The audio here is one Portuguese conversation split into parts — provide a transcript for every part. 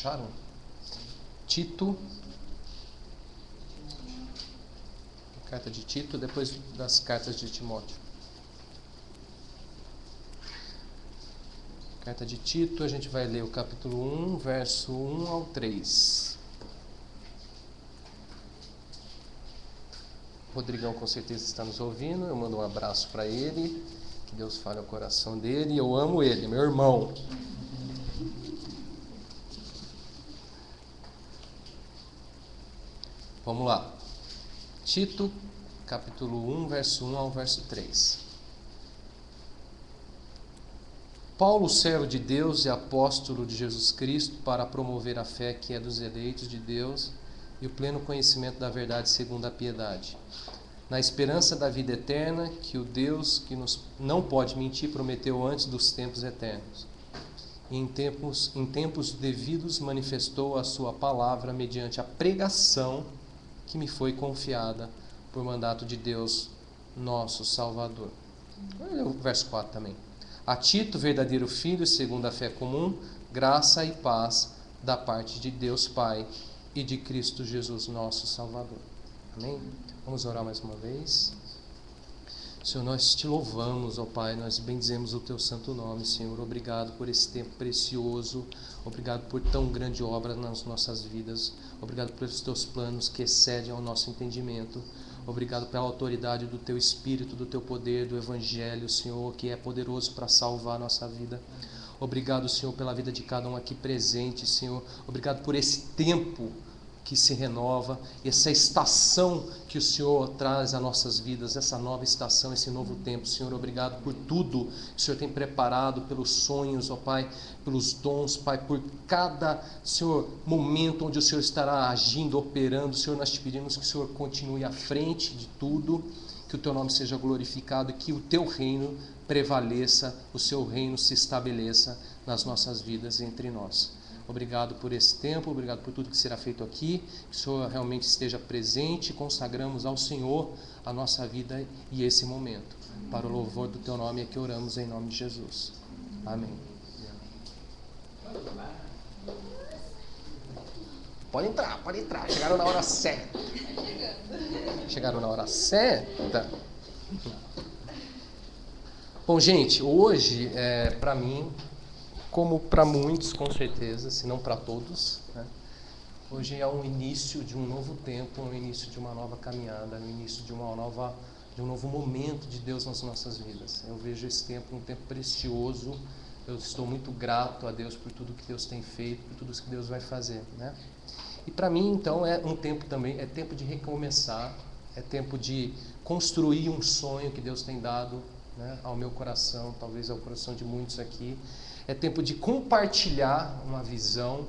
Acharam? Tito, carta de Tito, depois das cartas de Timóteo. Carta de Tito, a gente vai ler o capítulo 1, verso 1 ao 3. Rodrigão com certeza está nos ouvindo, eu mando um abraço para ele, que Deus fale ao coração dele, eu amo ele, meu irmão. Vamos lá. Tito, capítulo 1, verso 1 ao verso 3. Paulo, servo de Deus e apóstolo de Jesus Cristo, para promover a fé que é dos eleitos de Deus e o pleno conhecimento da verdade segundo a piedade, na esperança da vida eterna que o Deus que não pode mentir prometeu antes dos tempos eternos. E em tempos devidos manifestou a sua palavra mediante a pregação que me foi confiada por mandato de Deus, nosso Salvador. Olha o verso 4 também. A Tito, verdadeiro filho, segundo a fé comum, graça e paz da parte de Deus Pai e de Cristo Jesus, nosso Salvador. Amém? Vamos orar mais uma vez. Senhor, nós te louvamos, ó Pai, nós bendizemos o teu santo nome, Senhor. Obrigado por esse tempo precioso, obrigado por tão grande obra nas nossas vidas, obrigado pelos teus planos que excedem ao nosso entendimento, obrigado pela autoridade do teu Espírito, do teu poder, do Evangelho, Senhor, que é poderoso para salvar a nossa vida. Obrigado, Senhor, pela vida de cada um aqui presente, Senhor. Obrigado por esse tempo que se renova, essa estação que o Senhor traz às nossas vidas, essa nova estação, esse novo tempo. Senhor, obrigado por tudo que o Senhor tem preparado, pelos sonhos, ó Pai, pelos dons, Pai, por cada, Senhor, momento onde o Senhor estará agindo, operando. Senhor, nós te pedimos que o Senhor continue à frente de tudo, que o teu nome seja glorificado e que o teu reino prevaleça, o seu reino se estabeleça nas nossas vidas e entre nós. Obrigado por esse tempo, obrigado por tudo que será feito aqui, que o Senhor realmente esteja presente, consagramos ao Senhor a nossa vida e esse momento. Para o louvor do teu nome é que oramos em nome de Jesus. Amém. Pode entrar, chegaram na hora certa. Chegaram na hora certa. Bom, gente, hoje, para mim, como para muitos, com certeza, se não para todos, né? Hoje é um início de um novo tempo, um início de uma nova caminhada, um início de um novo momento de Deus nas nossas vidas. Eu vejo esse tempo um tempo precioso. Eu estou muito grato a Deus por tudo que Deus tem feito, por tudo que Deus vai fazer, né? E para mim, então, é um tempo também, é tempo de recomeçar, é tempo de construir um sonho que Deus tem dado, né, ao meu coração, talvez ao coração de muitos aqui. É tempo de compartilhar uma visão,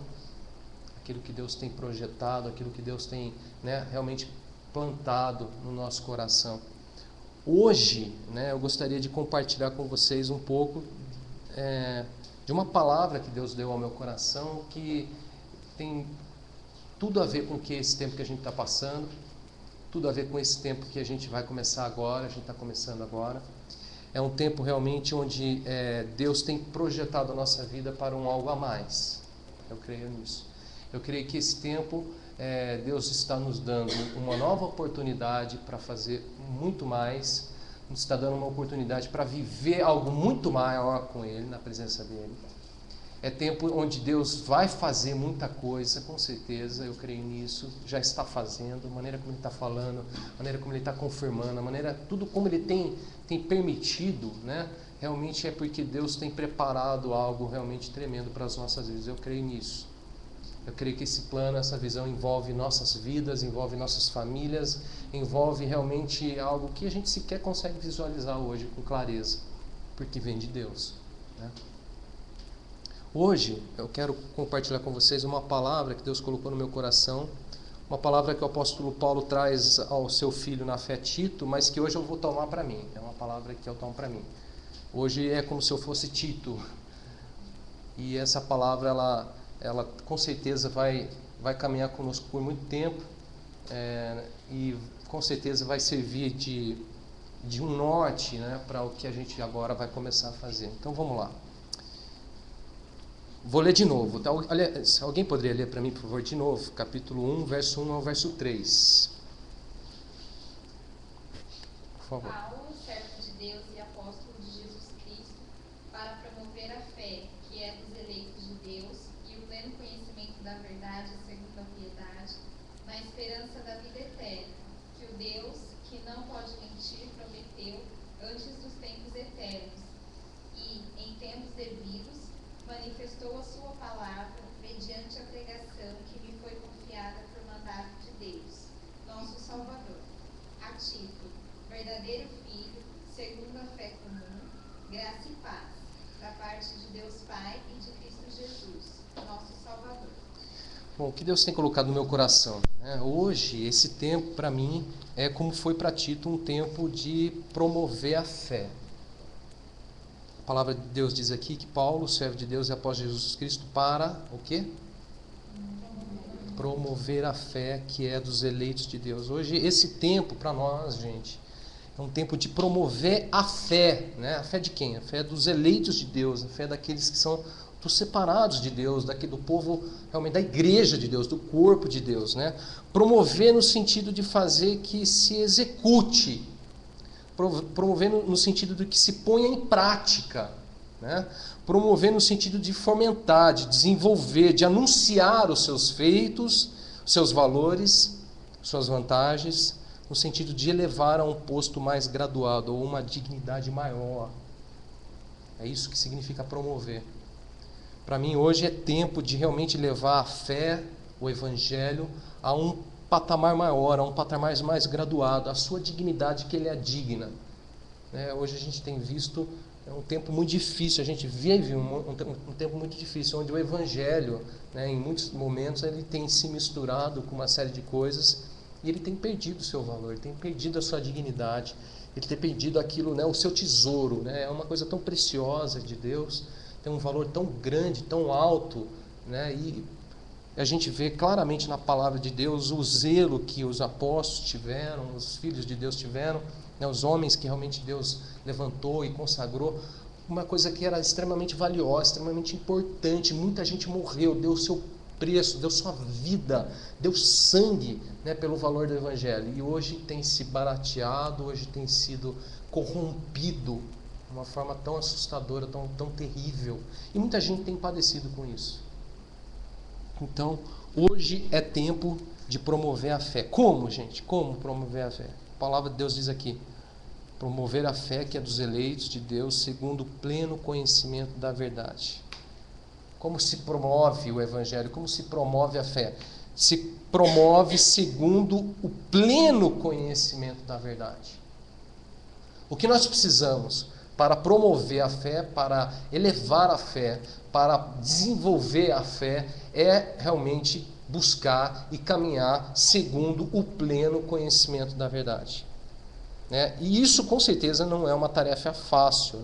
aquilo que Deus tem projetado, aquilo que Deus tem, né, realmente plantado no nosso coração. Hoje, né, eu gostaria de compartilhar com vocês um pouco de uma palavra que Deus deu ao meu coração, que tem tudo a ver com esse tempo que a gente está passando, tudo a ver com esse tempo que a gente vai começar agora, a gente está começando agora. É um tempo realmente onde Deus tem projetado a nossa vida para um algo a mais. Eu creio nisso. Eu creio que esse tempo Deus está nos dando uma nova oportunidade para fazer muito mais, nos está dando uma oportunidade para viver algo muito maior com Ele, na presença dEle. É tempo onde Deus vai fazer muita coisa, com certeza, eu creio nisso, já está fazendo, a maneira como Ele está falando, a maneira como Ele está confirmando, a maneira, tudo como Ele tem permitido, né? Realmente é porque Deus tem preparado algo realmente tremendo para as nossas vidas, eu creio nisso. Eu creio que esse plano, essa visão envolve nossas vidas, envolve nossas famílias, envolve realmente algo que a gente sequer consegue visualizar hoje com clareza, porque vem de Deus, né? Hoje eu quero compartilhar com vocês uma palavra que Deus colocou no meu coração, uma palavra que o apóstolo Paulo traz ao seu filho na fé Tito, mas que hoje eu vou tomar para mim, é uma palavra que eu tomo para mim. Hoje é como se eu fosse Tito, e essa palavra ela com certeza vai caminhar conosco por muito tempo, e com certeza vai servir de um norte, né, para o que a gente agora vai começar a fazer. Então vamos lá. Vou ler de novo. Tá? Alguém poderia ler para mim, por favor, de novo? Capítulo 1, verso 1 ao verso 3. Por favor. Paulo, servo de Deus e apóstolo de Jesus Cristo, para promover a fé, que é dos eleitos de Deus, e o pleno conhecimento da verdade segundo a piedade, na esperança da vida eterna, que o Deus, que não pode mentir, prometeu antes dos tempos eternos, e, em tempos devidos, manifestou a sua palavra mediante a pregação que me foi confiada por mandato de Deus, nosso Salvador. A Tito, verdadeiro filho, segundo a fé comum, graça e paz, da parte de Deus Pai e de Cristo Jesus, nosso Salvador. Bom, o que Deus tem colocado no meu coração? Hoje, esse tempo, para mim, é como foi para Tito, um tempo de promover a fé. A palavra de Deus diz aqui que Paulo, servo de Deus e apóstolo de Jesus Cristo, para o quê? Promover a fé que é dos eleitos de Deus. Hoje, esse tempo para nós, gente, é um tempo de promover a fé, né? A fé de quem? A fé dos eleitos de Deus, a fé daqueles que são dos separados de Deus, do povo, realmente da igreja de Deus, do corpo de Deus, né? Promover no sentido de fazer que se execute, promover no sentido de que se ponha em prática, né? Promover no sentido de fomentar, de desenvolver, de anunciar os seus feitos, os seus valores, suas vantagens, no sentido de elevar a um posto mais graduado ou uma dignidade maior. É isso que significa promover. Para mim hoje é tempo de realmente levar a fé, o evangelho, a um patamar maior, a um patamar mais graduado, a sua dignidade que ele é digna. Hoje a gente tem visto um tempo muito difícil, a gente vive um tempo muito difícil, onde o evangelho, em muitos momentos, ele tem se misturado com uma série de coisas e ele tem perdido o seu valor, ele tem perdido a sua dignidade, ele tem perdido aquilo, o seu tesouro, é uma coisa tão preciosa de Deus, tem um valor tão grande, tão alto, e a gente vê claramente na palavra de Deus o zelo que os apóstolos tiveram, os filhos de Deus tiveram, os homens que realmente Deus levantou e consagrou, uma coisa que era extremamente valiosa, extremamente importante. Muita gente morreu, deu seu preço, deu sua vida, deu sangue, pelo valor do evangelho, e hoje tem se barateado, hoje tem sido corrompido de uma forma tão assustadora, tão terrível, e muita gente tem padecido com isso. Então, hoje é tempo de promover a fé. Como, gente? Como promover a fé? A palavra de Deus diz aqui: promover a fé que é dos eleitos de Deus segundo o pleno conhecimento da verdade. Como se promove o evangelho? Como se promove a fé? Se promove segundo o pleno conhecimento da verdade. O que nós precisamos para promover a fé, para elevar a fé, para desenvolver a fé, é realmente buscar e caminhar segundo o pleno conhecimento da verdade. E isso com certeza não é uma tarefa fácil,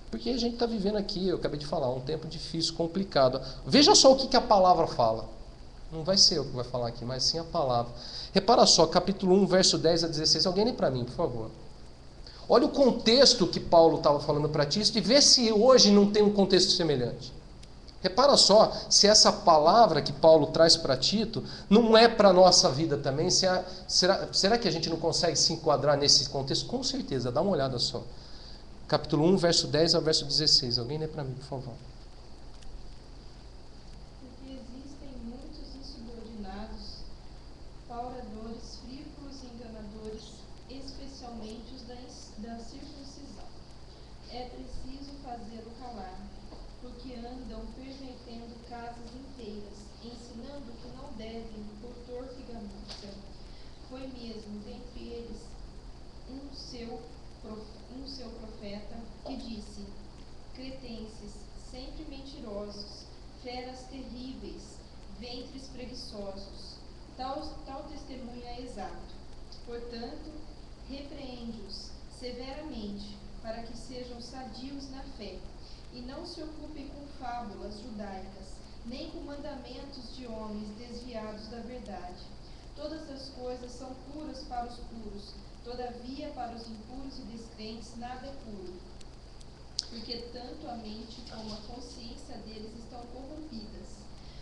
porque a gente está vivendo aqui, eu acabei de falar, um tempo difícil, complicado. Veja só o que a palavra fala. Não vai ser eu que vai falar aqui, mas sim a palavra. Repara só, capítulo 1, verso 10 a 16. Alguém lê para mim, por favor. Olha o contexto que Paulo estava falando para Tito e vê se hoje não tem um contexto semelhante. Repara só se essa palavra que Paulo traz para Tito não é para a nossa vida também. Será que a gente não consegue se enquadrar nesse contexto? Com certeza, dá uma olhada só. Capítulo 1, verso 10 ao verso 16. Alguém lê para mim, por favor. Porque existem muitos insubordinados, pauradores, frívolos e enganadores, especialmente os da circuncisão. É preciso fazê-lo calar, porque andam pervertendo casas inteiras, ensinando que não devem por torpe ganância. Foi mesmo dentre eles um seu profeta que disse: cretenses, sempre mentirosos, feras terríveis, ventres preguiçosos. Tal testemunho é exato. Portanto, repreende-os severamente, para que sejam sadios na fé, e não se ocupem com fábulas judaicas, nem com mandamentos de homens desviados da verdade. Todas as coisas são puras para os puros, todavia para os impuros e descrentes nada é puro. porque tanto a mente como a consciência deles estão corrompidas.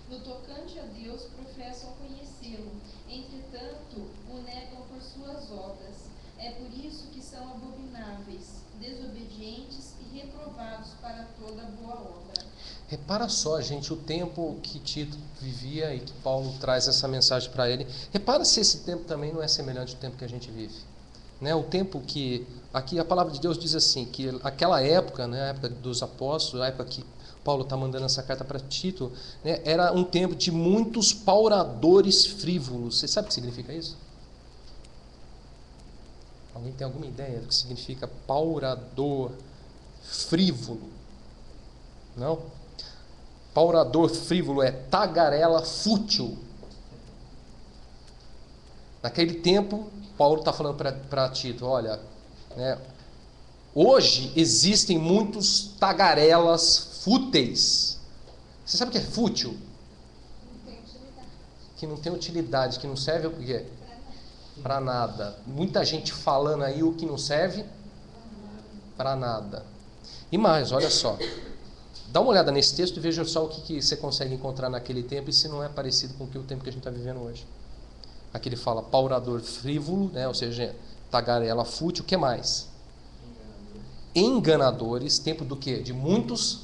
No tocante a Deus, professam conhecê-lo, entretanto, o negam por suas obras. É por isso que são abomináveis, desobedientes e reprovados para toda boa obra. Repara só, gente, o tempo que Tito vivia e que Paulo traz essa mensagem para ele. Repara se esse tempo também não é semelhante ao tempo que a gente vive. Né? O tempo que... Aqui a palavra de Deus diz assim, que aquela época, né, a época dos apóstolos, a época que Paulo está mandando essa carta para Tito, né, era um tempo de muitos pauradores frívolos. Você sabe o que significa isso? Alguém tem alguma ideia do que significa paurador frívolo? Não? Paurador frívolo é tagarela fútil. Naquele tempo, Paulo está falando para Tito, olha, né, hoje existem muitos tagarelas fúteis. Você sabe o que é fútil? Não tem utilidade. Que não tem utilidade, que não serve o quê? Para nada. Muita gente falando aí o que não serve para nada. E mais, olha só. Dá uma olhada nesse texto e veja só o que você consegue encontrar naquele tempo e se não é parecido com o tempo que a gente está vivendo hoje. Aqui ele fala paurador frívolo, né? Ou seja, tagarela fútil. O que mais? Enganadores. Tempo do quê? De muitos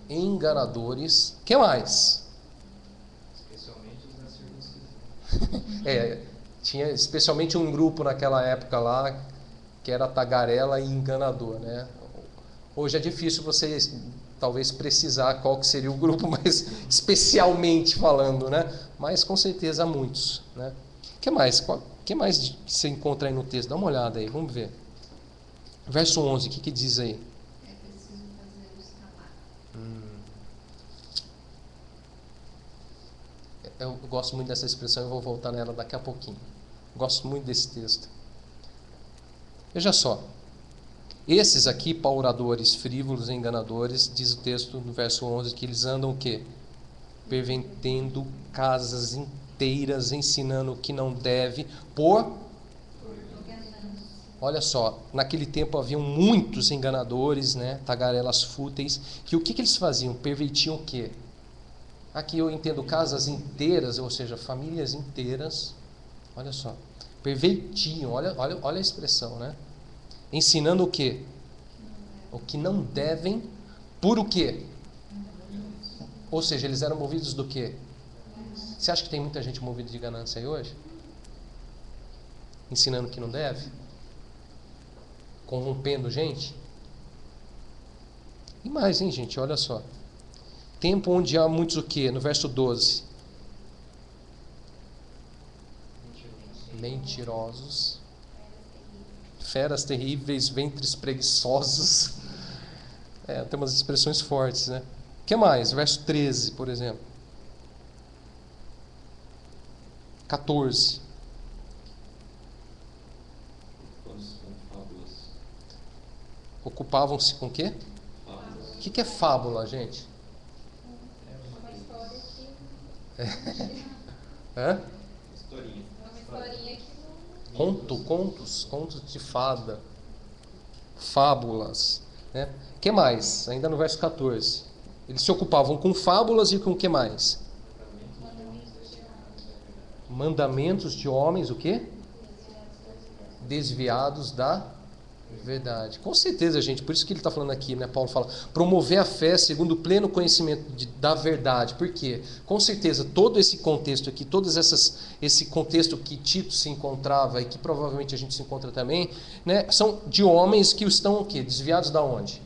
enganadores. O que mais? Especialmente os da circuncisão. Tinha especialmente um grupo naquela época lá que era tagarela e enganador, né? Hoje é difícil você talvez precisar qual que seria o grupo, mas especialmente falando, né? Mas com certeza há muitos, né? Que mais você encontra aí no texto? Dá uma olhada aí, vamos ver. Verso 11, o que diz aí? É preciso fazê-los calar. Eu gosto muito dessa expressão, eu vou voltar nela daqui a pouquinho. Gosto muito desse texto. Veja só. Esses aqui, pauradores, frívolos e enganadores, diz o texto no verso 11, que eles andam o quê? Pervertendo casas inteiras, ensinando o que não deve, Olha só, naquele tempo haviam muitos enganadores, né, tagarelas fúteis, que o que eles faziam? Pervertiam o quê? Aqui eu entendo casas inteiras, ou seja, famílias inteiras, olha só, pervertiam, olha a expressão, né? Ensinando o quê? O que não devem, por o quê? Ou seja, eles eram movidos do quê? Você acha que tem muita gente movida de ganância aí hoje? Ensinando o que não deve? Corrompendo gente? E mais, hein, gente? Olha só. Tempo onde há muitos o quê? No verso 12. Mentirosos. Feras terríveis, ventres preguiçosos. Tem umas expressões fortes, né? O que mais? Verso 13, por exemplo. 14. Ocupavam-se com o quê? O que é fábula, gente? Uma história que... Hã? Historinha. Uma historinha que não... Contos de fada, fábulas, né? Que mais? Ainda no verso 14. Eles se ocupavam com fábulas e com o que mais? Mandamentos de homens, o quê? Desviados da verdade. Com certeza, gente, por isso que ele está falando aqui, né? Paulo fala, promover a fé segundo o pleno conhecimento da verdade. Por quê? Com certeza, todo esse contexto aqui, esse contexto que Tito se encontrava e que provavelmente a gente se encontra também, né? São de homens que estão o quê? Desviados da onde?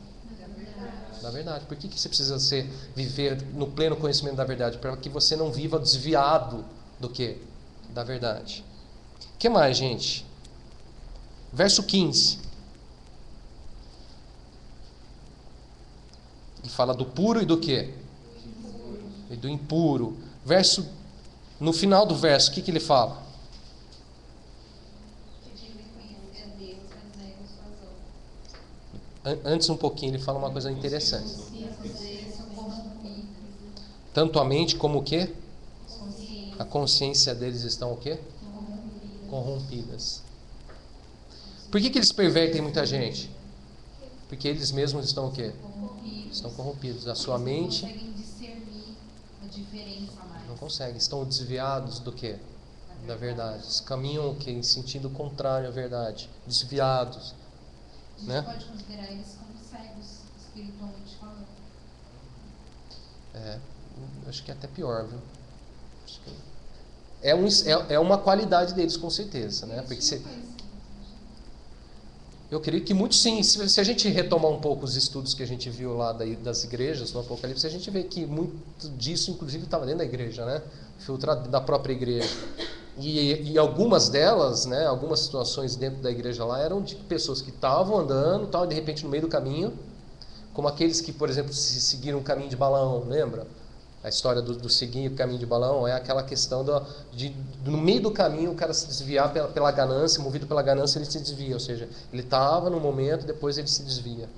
Da verdade. Por que você precisa viver no pleno conhecimento da verdade? Para que você não viva desviado do quê? Da verdade. O que mais, gente? Verso 15. Ele fala do puro e do quê? E do impuro. No final do verso, o que ele fala? que dizem conhecer a Deus, mas negam suas obras. Antes um pouquinho, ele fala uma coisa interessante. Eles são corrompidos. Tanto a mente como o quê? Consciência. A consciência deles estão o quê? Corrompidas. Por que eles pervertem muita gente? Porque eles mesmos estão o quê? Corrompidos. Estão corrompidos. A sua Eles mente não conseguem discernir a diferença mais. não consegue. Estão desviados do quê? Da verdade. Eles caminham o quê? Em sentido contrário à verdade. Desviados. A gente Né? pode considerar eles como cegos, espiritualmente falando. Acho que é até pior, viu? Acho que é uma qualidade deles, com certeza, né? Porque eu creio que muito sim. Se a gente retomar um pouco os estudos que a gente viu lá das igrejas, no Apocalipse, a gente vê que muito disso, inclusive, estava dentro da igreja, né? Filtrado da própria igreja. E algumas delas, né? Algumas situações dentro da igreja lá eram de pessoas que estavam andando, tal, e de repente no meio do caminho, como aqueles que, por exemplo, seguiram o caminho de Balaão, lembra? A história do seguir o caminho de Balaão é aquela questão de no meio do caminho o cara se desviar pela ganância, movido pela ganância ele se desvia, ou seja, ele estava no momento, depois ele se desvia.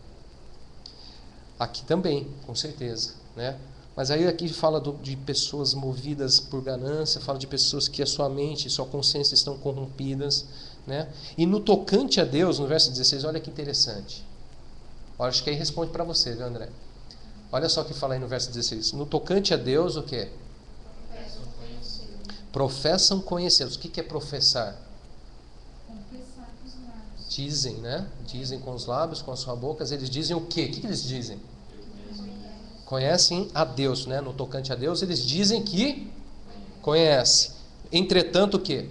Aqui também, com certeza, né? Mas aí aqui fala de pessoas movidas por ganância, fala de pessoas que a sua mente e sua consciência estão corrompidas, né? E no tocante a Deus, no verso 16, olha que interessante. Olha, acho que aí responde para você, viu, André? Olha só o que fala aí no verso 16. No tocante a Deus, o quê? Professam conhecê-los. O que é professar? Confessar com os lábios. Dizem, né? Dizem com os lábios, com a sua boca. Eles dizem o quê? O que eles dizem? Conhecem a Deus, né? No tocante a Deus, eles dizem que conhecem. Entretanto, o quê?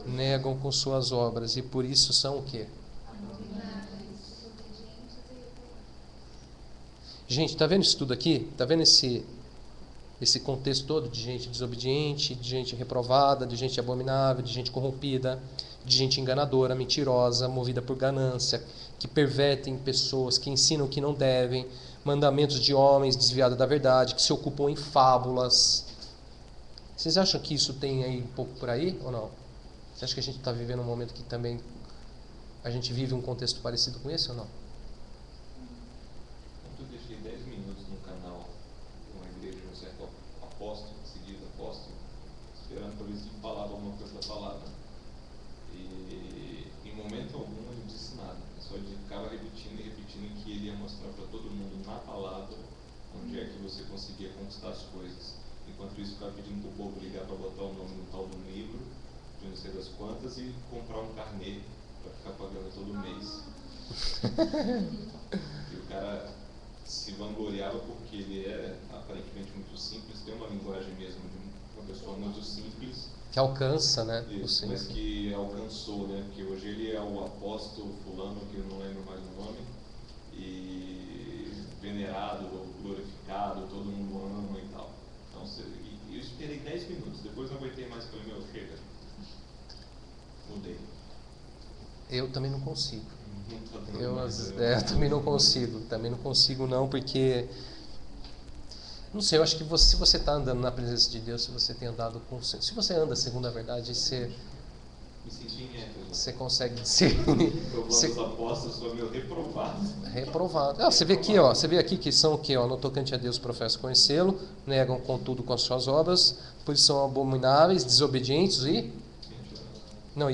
Negam com suas obras. E por isso são o quê? Gente, está vendo isso tudo aqui? Está vendo esse contexto todo de gente desobediente, de gente reprovada, de gente abominável, de gente corrompida, de gente enganadora, mentirosa, movida por ganância, que pervertem pessoas, que ensinam o que não devem, mandamentos de homens desviados da verdade, que se ocupam em fábulas. Vocês acham que isso tem aí um pouco por aí ou não? Você acha que a gente está vivendo um momento que também a gente vive um contexto parecido com esse ou não? Eu deixei 10 minutos no canal de uma igreja de um certo apóstolo, seguido apóstolo, esperando para ver se ele falava alguma coisa da palavra. E em momento algum ele disse nada, só ele ficava repetindo e repetindo que ele ia mostrar para todo mundo na palavra onde é que você conseguia conquistar as coisas. Enquanto isso, ficava pedindo para o povo ligar para botar o nome no tal do livro, de não sei das quantas, e comprar um carnê para ficar pagando todo mês. E o cara se vangloriava porque ele é aparentemente muito simples, tem uma linguagem mesmo de uma pessoa muito simples. Que alcança, né? Isso, mas que alcançou, né? Porque hoje ele é o apóstolo fulano, que eu não lembro mais o nome, e venerado, glorificado, todo mundo ama e tal. Então, eu esperei 10 minutos, depois não aguentei mais, falei, meu, chega. Mudei. Eu também não consigo. Eu Também também não consigo não, porque não sei, eu acho que se você está andando na presença de Deus, se você tem andado se você anda segundo a verdade, você me senti em Éfeso. Você consegue discernir. Os apóstolos foram meio reprovados. Reprovado. Você vê aqui que são o quê? No tocante a Deus professam conhecê-lo, negam contudo com as suas obras, pois são abomináveis, desobedientes e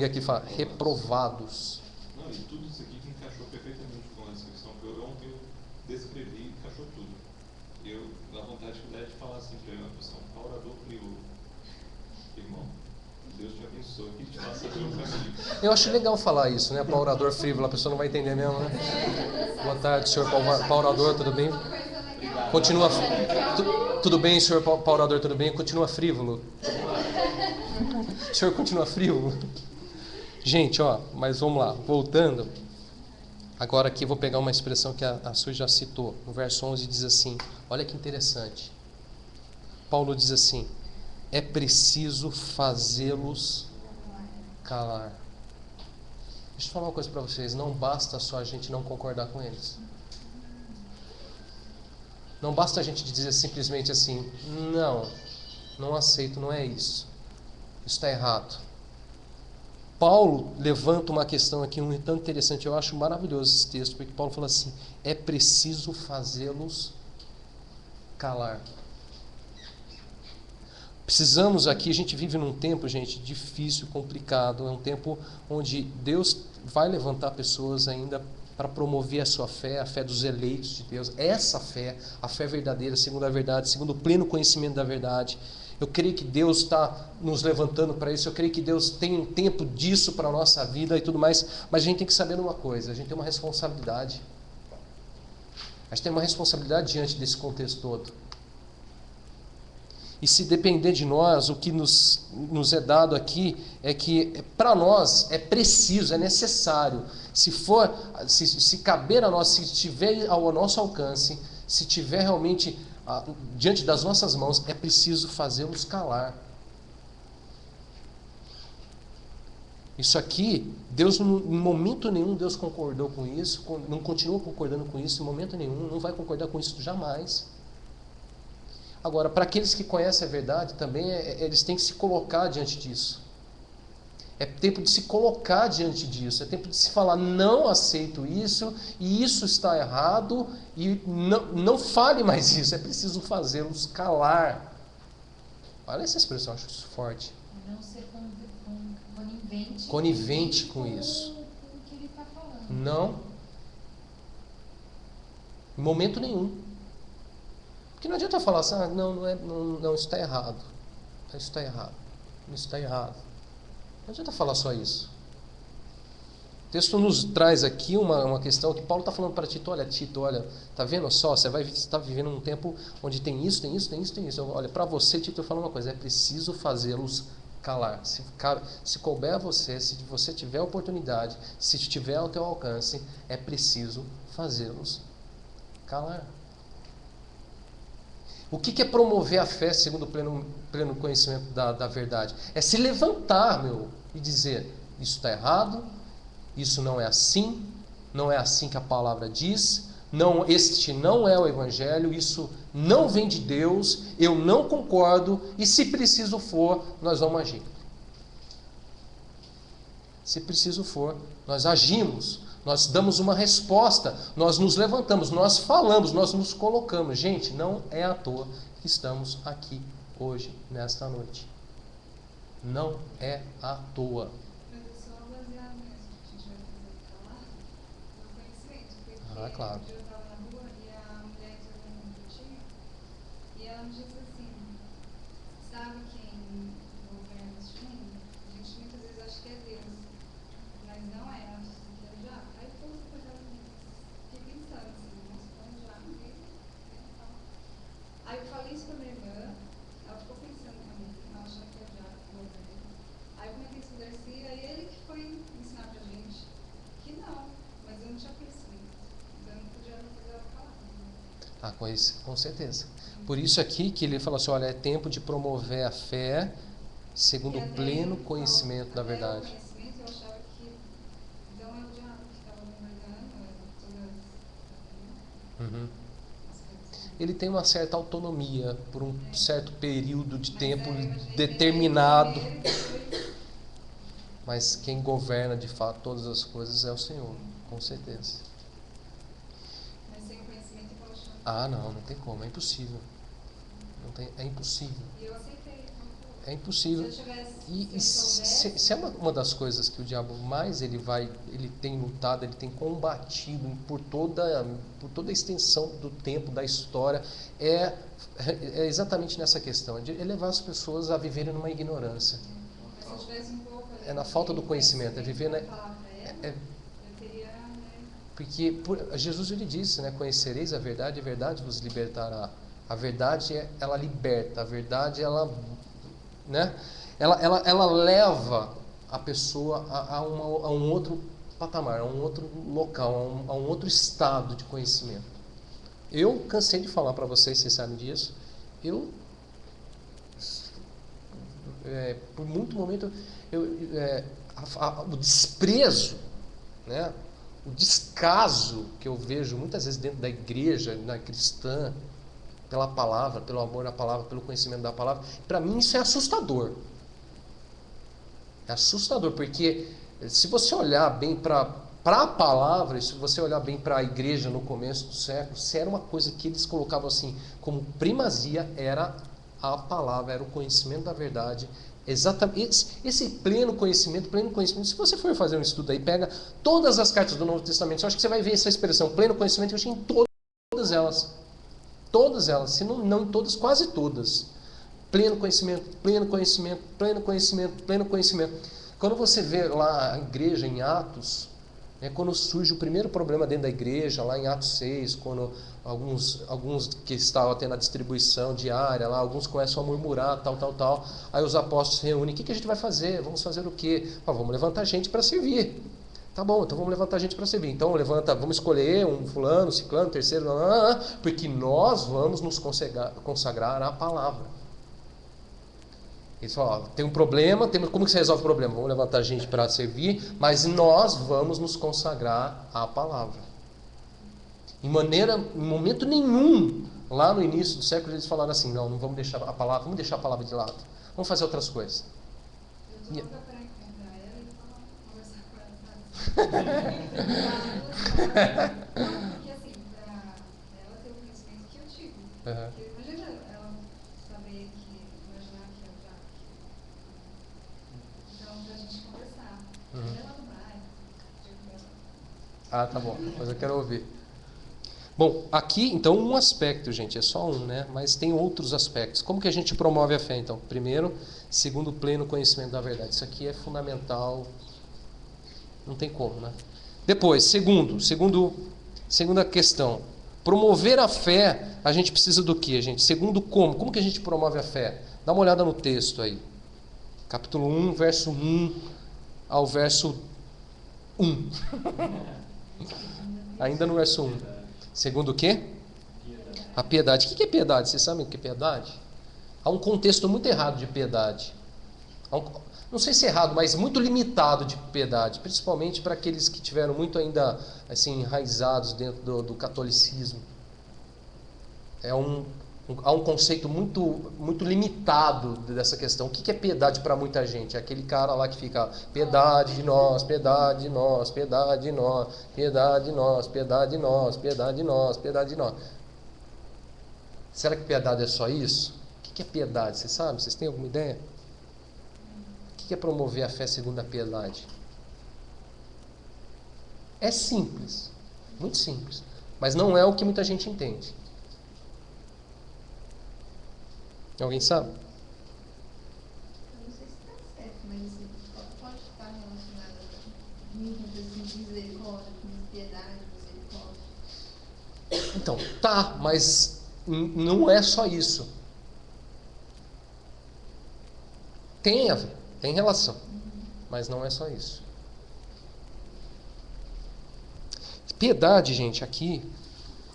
aqui fala reprovados. Não, e tudo isso aqui que encaixou perfeitamente com a descrição que eu ontem descrevi e encaixou tudo. Eu, na vontade que dá de falar assim para ele, uma pessoa, um orador frívolo. Irmão, Deus te abençoe, que te faça ver o caminho. Eu acho legal falar isso, né? Para orador frívolo, a pessoa não vai entender mesmo, né? Boa tarde, senhor paurador, tudo bem? Continua. Tudo bem, senhor paurador, tudo bem? Continua frívolo. O senhor continua frívolo? Gente, mas vamos lá, voltando. Agora aqui eu vou pegar uma expressão que a Sui já citou. No verso 11 diz assim, olha que interessante. Paulo diz assim, é preciso fazê-los calar. Deixa eu falar uma coisa para vocês, não basta só a gente não concordar com eles. Não basta a gente dizer simplesmente assim, não aceito, não é isso. Isso está errado. Paulo levanta uma questão aqui um tanto interessante, eu acho maravilhoso esse texto, porque Paulo fala assim, é preciso fazê-los calar. Precisamos aqui, a gente vive num tempo, gente, difícil, complicado. É um tempo onde Deus vai levantar pessoas ainda para promover a sua fé, a fé dos eleitos de Deus. Essa fé, a fé verdadeira, segundo a verdade, segundo o pleno conhecimento da verdade. Eu creio que Deus está nos levantando para isso. Eu creio que Deus tem um tempo disso para a nossa vida e tudo mais. Mas a gente tem que saber uma coisa, a gente tem uma responsabilidade. A gente tem uma responsabilidade diante desse contexto todo. E se depender de nós, o que nos é dado aqui é que para nós é preciso, é necessário. Se caber a nós, se estiver ao nosso alcance, se tiver realmente diante das nossas mãos, é preciso fazê-los calar. Isso aqui, Deus, em momento nenhum, Deus concordou com isso, não continua concordando com isso, em momento nenhum, não vai concordar com isso jamais. Agora, para aqueles que conhecem a verdade, também eles têm que se colocar diante disso. É tempo de se colocar diante disso, é tempo de se falar, não aceito isso, e isso está errado, e não fale mais isso, é preciso fazê-los calar. Olha essa expressão, eu acho isso forte. Não ser conivente. Conivente com isso. Com o que ele está falando. Não. Em momento nenhum. Porque não adianta falar assim, não, isso está errado. Isso está errado. Isso está errado. Não adianta falar só isso. O texto nos traz aqui uma questão que Paulo está falando para Tito, olha, tá vendo só? Você está vivendo um tempo onde tem isso. Olha, para você, Tito, eu falo uma coisa, é preciso fazê-los calar. Se couber a você, se você tiver a oportunidade, se estiver ao teu alcance, é preciso fazê-los calar. O que é promover a fé segundo o pleno conhecimento da verdade? É se levantar, e dizer, isso está errado, isso não é assim que a palavra diz, este não é o Evangelho, isso não vem de Deus, eu não concordo, e se preciso for, nós vamos agir. Se preciso for, nós agimos. Nós damos uma resposta, nós nos levantamos, nós falamos, nós nos colocamos. Gente, não é à toa que estamos aqui hoje, nesta noite. Não é à toa. Mas é só baseado nisso que a gente vai fazer falar no conhecimento. Porque claro. eu estava na rua e a mulher entrou num minutinho e ela me disse assim, sabe quem governa este mundo? A gente muitas vezes acha que é Deus, mas não é. Aí eu fiquei pensando assim, aí eu falei isso pra minha irmã, ela ficou pensando também, ela achando que é diabo. Aí eu comentei isso com o Darcy, aí ele que foi ensinar pra gente que não, mas eu não tinha conhecimento, então eu não podia fazer ela falar. Com certeza. Por isso aqui que ele fala assim, olha, é tempo de promover a fé segundo o pleno conhecimento da verdade. Ele tem uma certa autonomia por um certo período de tempo determinado. Mas quem governa de fato todas as coisas é o Senhor, com certeza. Mas sem conhecimento eu posso não tem como, é impossível. É impossível. E eu aceitei. É impossível. Se é uma das coisas que o diabo mais ele tem lutado, ele tem combatido por toda a extensão do tempo, da história, é exatamente nessa questão, de levar as pessoas a viverem numa ignorância. Se eu tivesse um pouco É na falta do conhecimento, é viver na... Porque Jesus ele disse, conhecereis a verdade vos libertará. A verdade, ela liberta, a verdade, ela leva a pessoa a um outro patamar, a um outro local, a um outro estado de conhecimento. Eu cansei de falar para vocês sabem disso, por muito momento, o desprezo, o descaso que eu vejo muitas vezes dentro da igreja, na cristã, pela palavra, pelo amor à palavra, pelo conhecimento da palavra, para mim isso é assustador. É assustador, porque se você olhar bem para a palavra, se você olhar bem para a igreja no começo do século, se era uma coisa que eles colocavam assim como primazia, era a palavra, era o conhecimento da verdade. Exatamente, esse pleno conhecimento, se você for fazer um estudo aí, pega todas as cartas do Novo Testamento, eu acho que você vai ver essa expressão, pleno conhecimento, eu acho em todas elas, se não em todas, quase todas. Pleno conhecimento, pleno conhecimento, pleno conhecimento, pleno conhecimento. Quando você vê lá a igreja em Atos, quando surge o primeiro problema dentro da igreja, lá em Atos 6, quando alguns que estavam tendo a distribuição diária, lá, alguns começam a murmurar, tal. Aí os apóstolos se reúnem, o que a gente vai fazer? Vamos fazer o quê? Vamos levantar gente para servir. Tá bom, então vamos levantar gente para servir. Então vamos escolher um fulano, ciclano, terceiro, porque nós vamos nos consagrar à palavra. Eles falam, tem um problema, como que você resolve o problema? Vamos levantar gente para servir, mas nós vamos nos consagrar à palavra. Em momento nenhum, lá no início do século, eles falaram assim, não vamos deixar a palavra, vamos deixar a palavra de lado, vamos fazer outras coisas. Eu tô louca para encontrar ela e conversar com ela. Porque assim, para ela ter o conhecimento que eu tive. Porque imagina ela saber que, imaginar que é o Jaque. Então, pra gente conversar. Ela não vai. Ah, tá bom, mas eu quero ouvir. Bom, aqui, então, um aspecto, gente, é só um, né? Mas tem outros aspectos. Como que a gente promove a fé, então? Primeiro, segundo, o pleno conhecimento da verdade. Isso aqui é fundamental, não tem como, né? Depois, segunda questão. Promover a fé, a gente precisa do quê, gente? Segundo, como? Como que a gente promove a fé? Dá uma olhada no texto aí. Capítulo 1, verso 1 ao verso 1. Ainda no verso 1. Segundo o quê? A piedade. O que é piedade? Vocês sabem o que é piedade? Há um contexto muito errado de piedade. Não sei se é errado, mas muito limitado de piedade. Principalmente para aqueles que tiveram muito ainda assim, enraizados dentro do catolicismo. Há um conceito muito limitado dessa questão. O que é piedade para muita gente? É aquele cara lá que fica, piedade de nós, piedade de nós, piedade de nós, piedade de nós, piedade de nós, piedade de nós, piedade de nós. Será que piedade é só isso? O que é piedade? Vocês sabem? Vocês têm alguma ideia? O que é promover a fé segundo a piedade? É simples, muito simples, mas não é o que muita gente entende. Alguém sabe? Eu não sei se está certo, mas assim, pode estar relacionado a muitas assim, misericórdia, piedade, misericórdia. Então, tá, mas não é só isso. Tem a ver, tem relação, mas não é só isso. Piedade, gente, aqui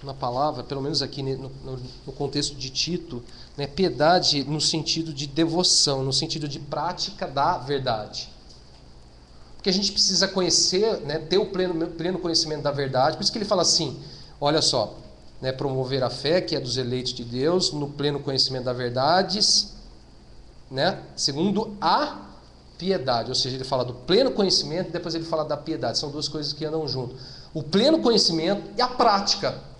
na palavra, pelo menos aqui no contexto de Tito, né, piedade no sentido de devoção, no sentido de prática da verdade. Porque a gente precisa conhecer, né, ter o pleno conhecimento da verdade. Por isso que ele fala assim, olha só, né, promover a fé, que é dos eleitos de Deus, no pleno conhecimento da verdade, né, segundo a piedade. Ou seja, ele fala do pleno conhecimento e depois ele fala da piedade. São duas coisas que andam junto. O pleno conhecimento e a prática.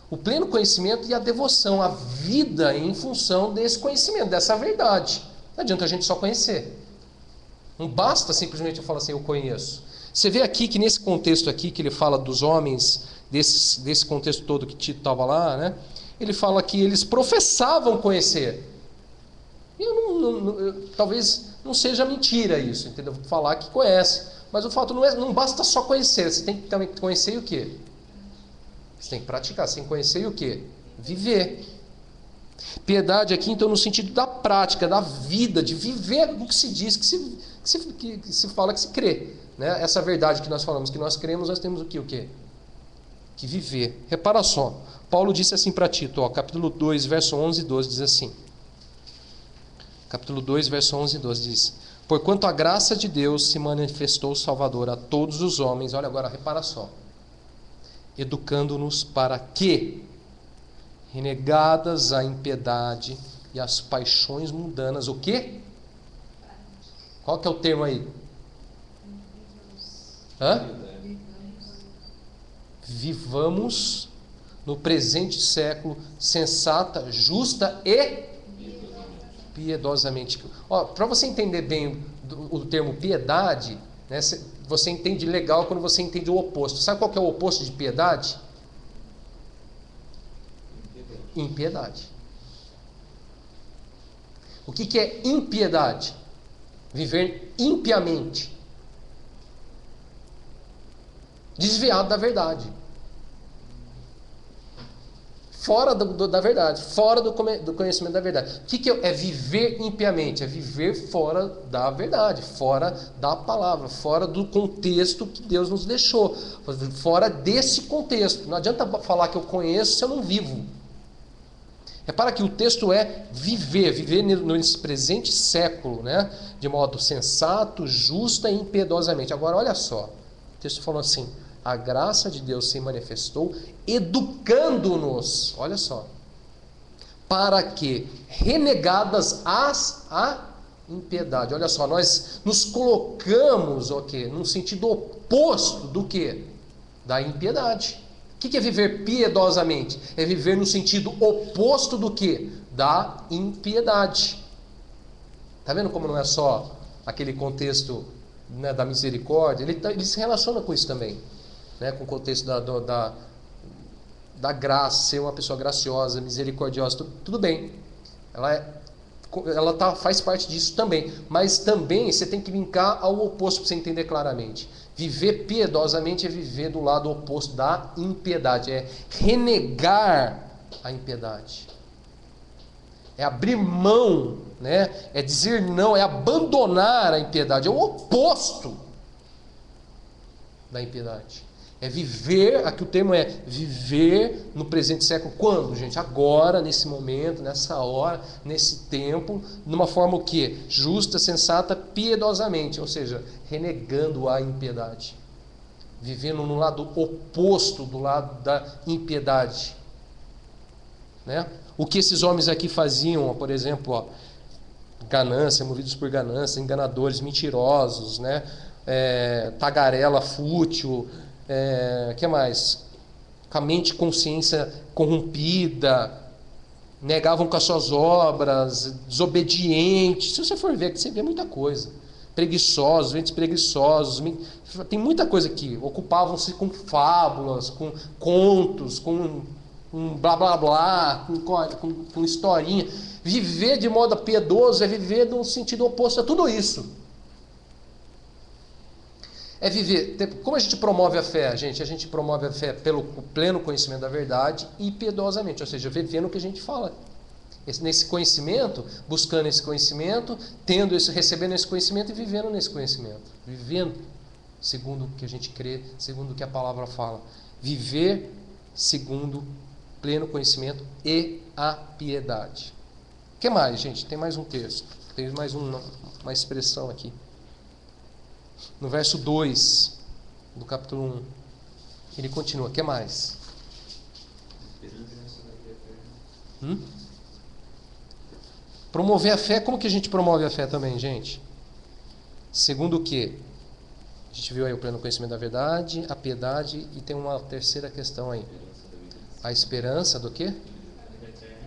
O pleno conhecimento e a devoção, a vida em função desse conhecimento, dessa verdade. Não adianta a gente só conhecer. Não basta simplesmente eu falar assim, eu conheço. Você vê aqui que nesse contexto aqui, que ele fala dos homens, desse contexto todo que Tito estava lá, né? Ele fala que eles professavam conhecer. Talvez não seja mentira isso, entendeu? Falar que conhece. Mas o fato não basta só conhecer, você tem que também conhecer o quê? Você tem que praticar, você tem que conhecer e o quê? Viver. Piedade aqui, então, no sentido da prática, da vida, de viver o que se diz, que se fala, que se crê. Né? Essa verdade que nós falamos, que nós cremos, nós temos o quê? Que viver. Repara só, Paulo disse assim para Tito, ó, capítulo 2, verso 11 e 12, diz assim. Capítulo 2, verso 11 e 12 diz: porquanto a graça de Deus se manifestou Salvador a todos os homens. Olha agora, repara só. Educando-nos para que, renegadas a impiedade e as paixões mundanas, o quê? Qual que é o termo aí? Vivamos no presente século, sensata, justa e piedosamente. Para você entender bem o termo piedade, né, você entende legal quando você entende o oposto. Sabe qual que é o oposto de piedade? Impiedade. O que é impiedade? Viver impiamente, desviado da verdade, fora da verdade, fora do conhecimento da verdade. O que é viver impiamente? É viver fora da verdade, fora da palavra, fora do contexto que Deus nos deixou, fora desse contexto. Não adianta falar que eu conheço se eu não vivo. Repara que o texto é viver nesse presente século, né? De modo sensato, justa e impiedosamente. Agora olha só, o texto falou assim: a graça de Deus se manifestou educando-nos, olha só, para que, renegadas a impiedade, olha só, nós nos colocamos no sentido oposto do que? Da impiedade. O que é viver piedosamente? É viver no sentido oposto do que? Da impiedade. Está vendo como não é só aquele contexto, né, da misericórdia? Ele se relaciona com isso também, né, com o contexto da graça, ser uma pessoa graciosa, misericordiosa, tudo bem. Ela faz parte disso também. Mas também você tem que linkar ao oposto para você entender claramente. Viver piedosamente é viver do lado oposto da impiedade. É renegar a impiedade. É abrir mão, né? É dizer não, é abandonar a impiedade. É o oposto da impiedade. É viver, aqui o termo é viver no presente século. Quando, gente? Agora, nesse momento, nessa hora, nesse tempo, numa forma o quê? Justa, sensata, piedosamente, ou seja, renegando a impiedade. Vivendo no lado oposto do lado da impiedade. Né? O que esses homens aqui faziam, por exemplo, ganância, movidos por ganância, enganadores, mentirosos, né? Tagarela fútil, que mais? Com a mente e consciência corrompida, negavam com as suas obras, desobedientes. Se você for ver aqui, você vê muita coisa. Preguiçosos, ventos preguiçosos, tem muita coisa aqui. Ocupavam-se com fábulas, com contos, com blá blá blá, com historinha. Viver de modo piedoso é viver no sentido oposto a tudo isso. É viver. Como a gente promove a fé, gente? A gente promove a fé pelo pleno conhecimento da verdade e piedosamente, ou seja, vivendo o que a gente fala. Nesse conhecimento, buscando esse conhecimento, recebendo esse conhecimento e vivendo nesse conhecimento. Vivendo segundo o que a gente crê, segundo o que a palavra fala. Viver segundo pleno conhecimento e a piedade. O que mais, gente? Tem mais um texto. Tem mais uma expressão aqui. No verso 2 do capítulo 1, ele continua. O que mais? Promover a fé. Como que a gente promove a fé também, gente? Segundo o quê? A gente viu aí o pleno conhecimento da verdade, a piedade, e tem uma terceira questão aí. A esperança do quê?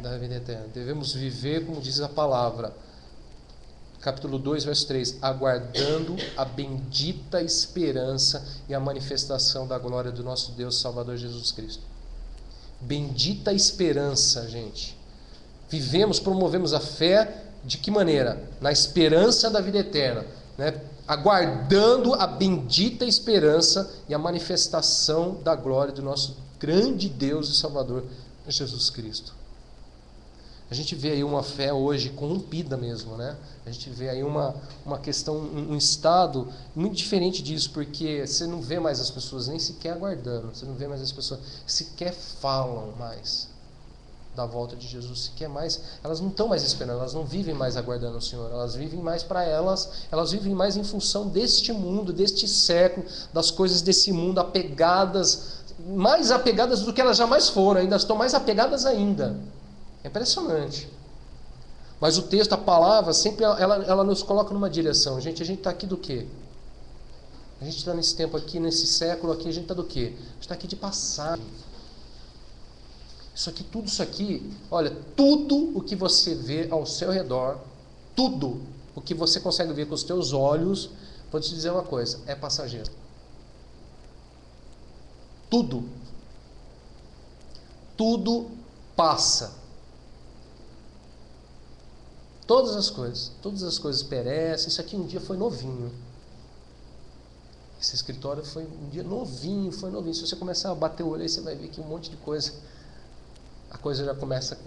Da vida eterna. Devemos viver como diz a palavra. Capítulo 2, verso 3. Aguardando a bendita esperança e a manifestação da glória do nosso Deus Salvador Jesus Cristo. Bendita esperança, gente. Promovemos a fé de que maneira? Na esperança da vida eterna, né? Aguardando a bendita esperança e a manifestação da glória do nosso grande Deus e Salvador Jesus Cristo. A gente vê aí uma fé hoje corrompida mesmo, né? A gente vê aí uma questão, um estado muito diferente disso, porque você não vê mais as pessoas nem sequer aguardando, você não vê mais as pessoas sequer falam mais da volta de Jesus, sequer mais, elas não estão mais esperando, elas não vivem mais aguardando o Senhor, elas vivem mais para elas vivem mais em função deste mundo, deste século, das coisas desse mundo, mais apegadas do que elas jamais foram, ainda estão mais apegadas ainda. É impressionante. Mas o texto, a palavra, sempre ela nos coloca numa direção. Gente, a gente está aqui do quê? A gente está nesse tempo aqui, nesse século aqui, a gente está do quê? A gente está aqui de passagem. Isso aqui, tudo isso aqui, olha, tudo o que você vê ao seu redor, tudo o que você consegue ver com os teus olhos, vou te dizer uma coisa, é passageiro. Tudo. Tudo passa. Todas as coisas perecem. Isso aqui um dia foi novinho. Esse escritório foi um dia novinho. Se você começar a bater o olho aí, você vai ver que um monte de coisa, a coisa já começa a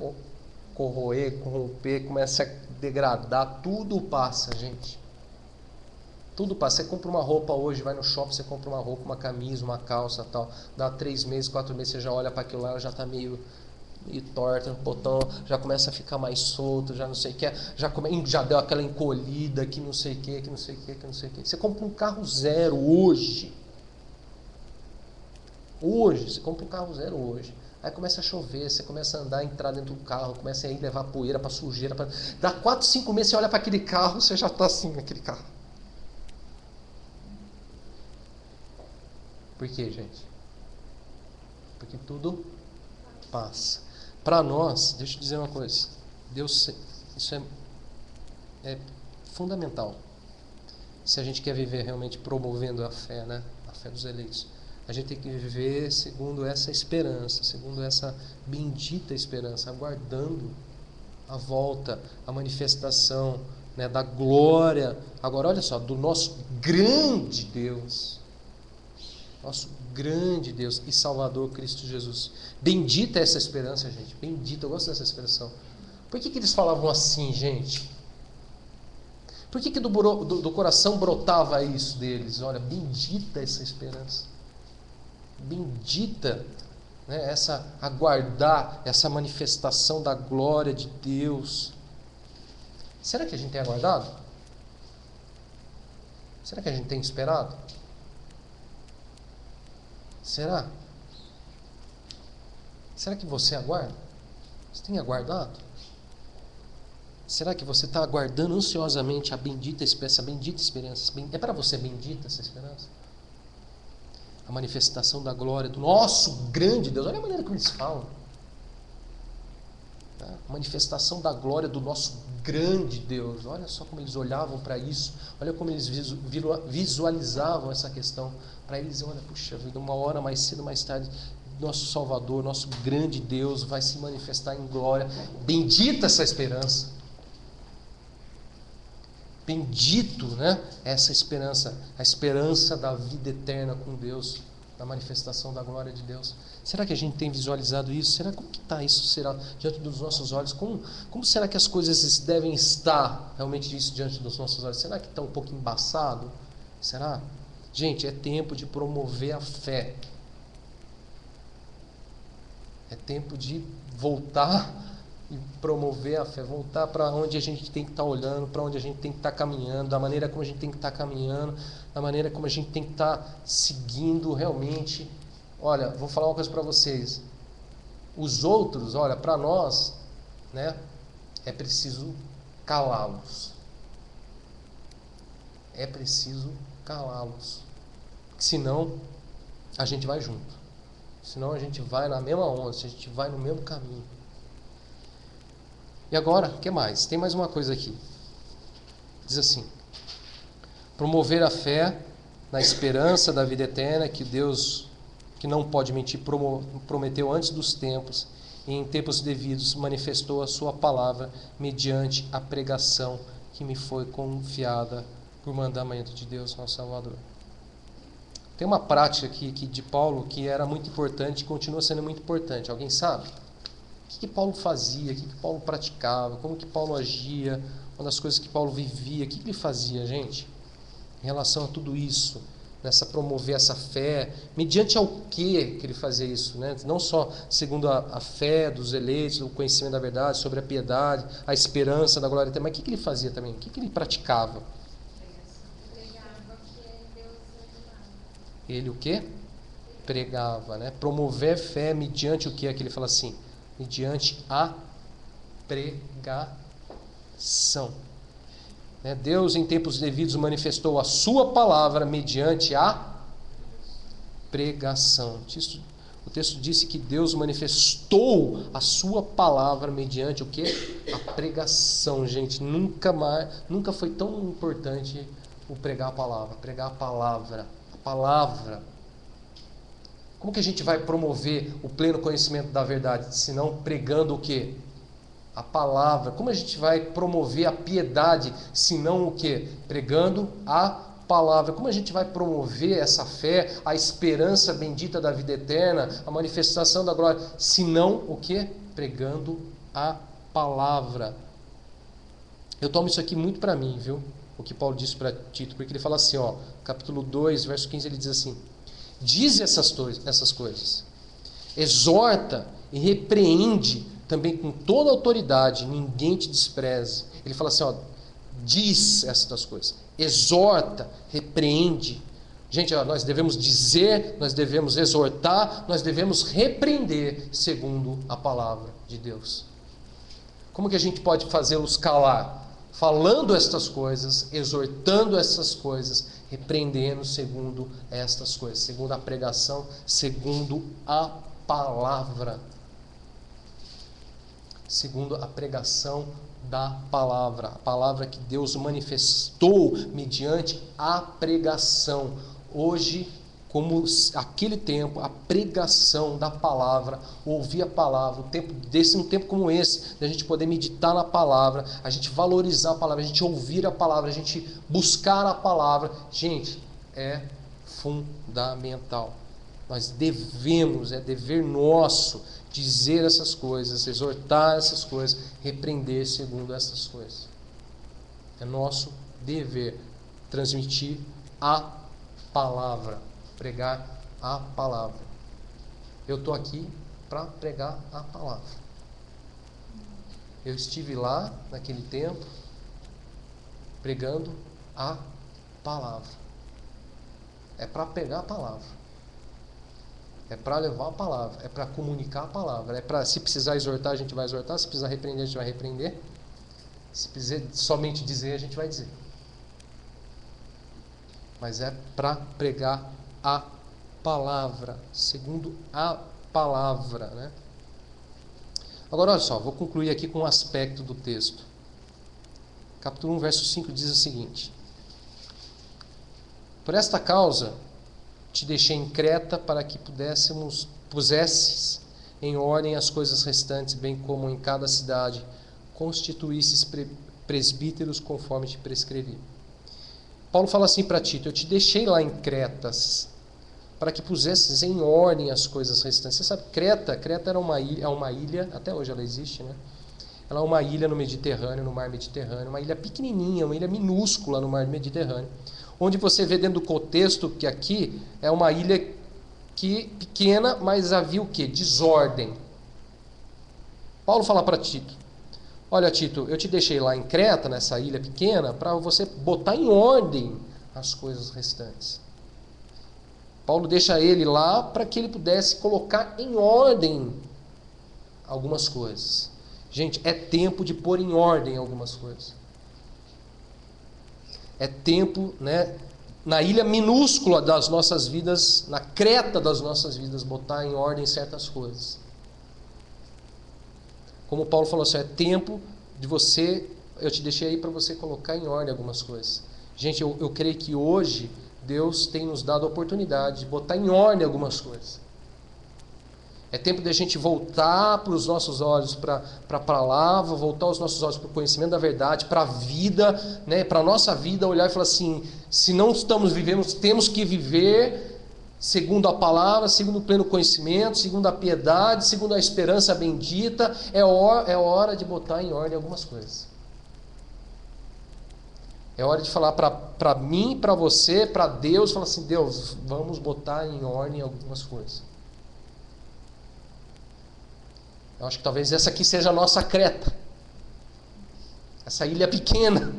corroer, corromper, começa a degradar. Tudo passa, gente. Tudo passa. Você compra uma roupa hoje, vai no shopping, você compra uma roupa, uma camisa, uma calça, tal. Dá 3 meses, 4 meses, você já olha para aquilo lá, ela já está meio torta, o botão já começa a ficar mais solto, já não sei o que, já deu aquela encolhida, que não sei o que, que não sei o que, que não sei o que. Você compra um carro zero hoje. Você compra um carro zero hoje. Aí começa a chover, você começa a andar, entrar dentro do carro, começa a ir levar poeira para sujeira. Dá 4, 5 meses, você olha para aquele carro, você já está assim naquele carro. Por quê, gente? Porque tudo passa. Para nós, deixa eu dizer uma coisa. Deus, isso é fundamental. Se a gente quer viver realmente promovendo a fé, né? A fé dos eleitos. A gente tem que viver segundo essa esperança, segundo essa bendita esperança, aguardando a volta, a manifestação, né, da glória. Agora, olha só, do nosso grande Deus. Nosso grande Deus e Salvador Cristo Jesus. Bendita é essa esperança, gente. Bendita, eu gosto dessa expressão. Por que eles falavam assim, gente? Por que do coração brotava isso deles? Olha, bendita essa esperança. Bendita, né, aguardar essa manifestação da glória de Deus. Será que a gente tem aguardado? Será que a gente tem esperado? Será? Será que você aguarda? Você tem aguardado? Será que você está aguardando ansiosamente essa bendita esperança? É para você bendita essa esperança? A manifestação da glória do nosso grande Deus. Olha a maneira como eles falam. A manifestação da glória do nosso grande Deus. Olha só como eles olhavam para isso. Olha como eles visualizavam essa questão. Para eles, olha, puxa vida, uma hora mais cedo, mais tarde, nosso Salvador, nosso grande Deus vai se manifestar em glória. Bendita essa esperança. Bendito, né? Essa esperança, a esperança da vida eterna com Deus, da manifestação da glória de Deus. Será que a gente tem visualizado isso? Será como que está isso? Será diante dos nossos olhos? Como será que as coisas devem estar realmente isso diante dos nossos olhos? Será que está um pouco embaçado? Será? Gente, é tempo de promover a fé. É tempo de voltar e promover a fé, voltar para onde a gente tem que estar olhando, para onde a gente tem que estar caminhando, da maneira como a gente tem que estar caminhando, da maneira como a gente tem que estar seguindo realmente. Olha, vou falar uma coisa para vocês. Os outros, olha, para nós, né, é preciso calá-los. É preciso calá-los. Senão, a gente vai junto. Senão a gente vai na mesma onda, a gente vai no mesmo caminho. E agora, o que mais? Tem mais uma coisa aqui. Diz assim: promover a fé na esperança da vida eterna que Deus, que não pode mentir, prometeu antes dos tempos e em tempos devidos manifestou a sua palavra mediante a pregação que me foi confiada por mandamento de Deus, nosso Salvador. Tem uma prática aqui de Paulo que era muito importante e continua sendo muito importante. Alguém sabe? O que Paulo fazia? O que Paulo praticava? Como que Paulo agia? Uma das coisas que Paulo vivia? O que ele fazia, gente? Em relação a tudo isso, nessa promover essa fé, mediante ao que ele fazia isso, né? Não só segundo a fé dos eleitos, o conhecimento da verdade, sobre a piedade, a esperança da glória eterna, mas o que ele fazia também? O que ele praticava? Ele o quê? Pregava, né? Promover fé mediante o que é que ele fala assim? Mediante a pregação. Né? Deus em tempos devidos manifestou a sua palavra mediante a pregação. O texto disse que Deus manifestou a sua palavra mediante o quê? A pregação, gente. Nunca foi tão importante o pregar a palavra. Pregar a palavra. A palavra. Como que a gente vai promover o pleno conhecimento da verdade, se não pregando o quê? A palavra. Como a gente vai promover a piedade, se não o quê? Pregando a palavra. Como a gente vai promover essa fé, a esperança bendita da vida eterna, a manifestação da glória, se não o quê? Pregando a palavra. Eu tomo isso aqui muito para mim, viu? O que Paulo disse para Tito, porque ele fala assim, ó, capítulo 2, verso 15, ele diz assim: diz essas coisas, exorta e repreende também com toda autoridade, ninguém te despreze. Ele fala assim, ó, diz estas coisas, exorta, repreende. Gente, ó, nós devemos dizer, nós devemos exortar, nós devemos repreender segundo a palavra de Deus. Como que a gente pode fazê-los calar? Falando estas coisas, exortando essas coisas, repreendendo segundo estas coisas, segundo a pregação, segundo a palavra. Segundo a pregação da palavra, a palavra que Deus manifestou mediante a pregação. Hoje, como aquele tempo, a pregação da palavra, ouvir a palavra, um tempo como esse, da gente poder meditar na palavra, a gente valorizar a palavra, a gente ouvir a palavra, a gente buscar a palavra, gente, é fundamental. Nós devemos, é dever nosso, dizer essas coisas, exortar essas coisas, repreender segundo essas coisas. É nosso dever transmitir a palavra, pregar a palavra. Eu estou aqui para pregar a palavra. Eu estive lá naquele tempo pregando a palavra. É para pregar a palavra. É para levar a palavra, é para comunicar a palavra, é para, se precisar exortar, a gente vai exortar, se precisar repreender, a gente vai repreender, se precisar somente dizer, a gente vai dizer. Mas é para pregar a palavra, segundo a palavra, né? Agora, olha só, vou concluir aqui com um aspecto do texto. Capítulo 1, verso 5 diz o seguinte: por esta causa te deixei em Creta para que pusesses em ordem as coisas restantes, bem como em cada cidade constituísses presbíteros conforme te prescrevi. Paulo fala assim para Tito: eu te deixei lá em Cretas para que pusesses em ordem as coisas restantes. Você sabe, Creta era uma ilha, até hoje ela existe, né? Ela é uma ilha no Mediterrâneo, no mar Mediterrâneo, uma ilha pequenininha, uma ilha minúscula no mar Mediterrâneo, onde você vê dentro do contexto que aqui é uma ilha pequena, mas havia o quê? Desordem. Paulo fala para Tito: olha, Tito, eu te deixei lá em Creta, nessa ilha pequena, para você botar em ordem as coisas restantes. Paulo deixa ele lá para que ele pudesse colocar em ordem algumas coisas. Gente, é tempo de pôr em ordem algumas coisas. É tempo, né, na ilha minúscula das nossas vidas, na Creta das nossas vidas, botar em ordem certas coisas. Como Paulo falou assim, é tempo de você, eu te deixei aí para você colocar em ordem algumas coisas. Gente, eu creio que hoje Deus tem nos dado a oportunidade de botar em ordem algumas coisas. É tempo de a gente voltar para os nossos olhos para a palavra, voltar os nossos olhos para o conhecimento da verdade, para a vida, né, para a nossa vida, olhar e falar assim: se não estamos vivendo, temos que viver segundo a palavra, segundo o pleno conhecimento, segundo a piedade, segundo a esperança bendita. É hora de botar em ordem algumas coisas. É hora de falar para mim, para você, para Deus, falar assim: Deus, vamos botar em ordem algumas coisas. Eu acho que talvez essa aqui seja a nossa Creta. Essa ilha pequena.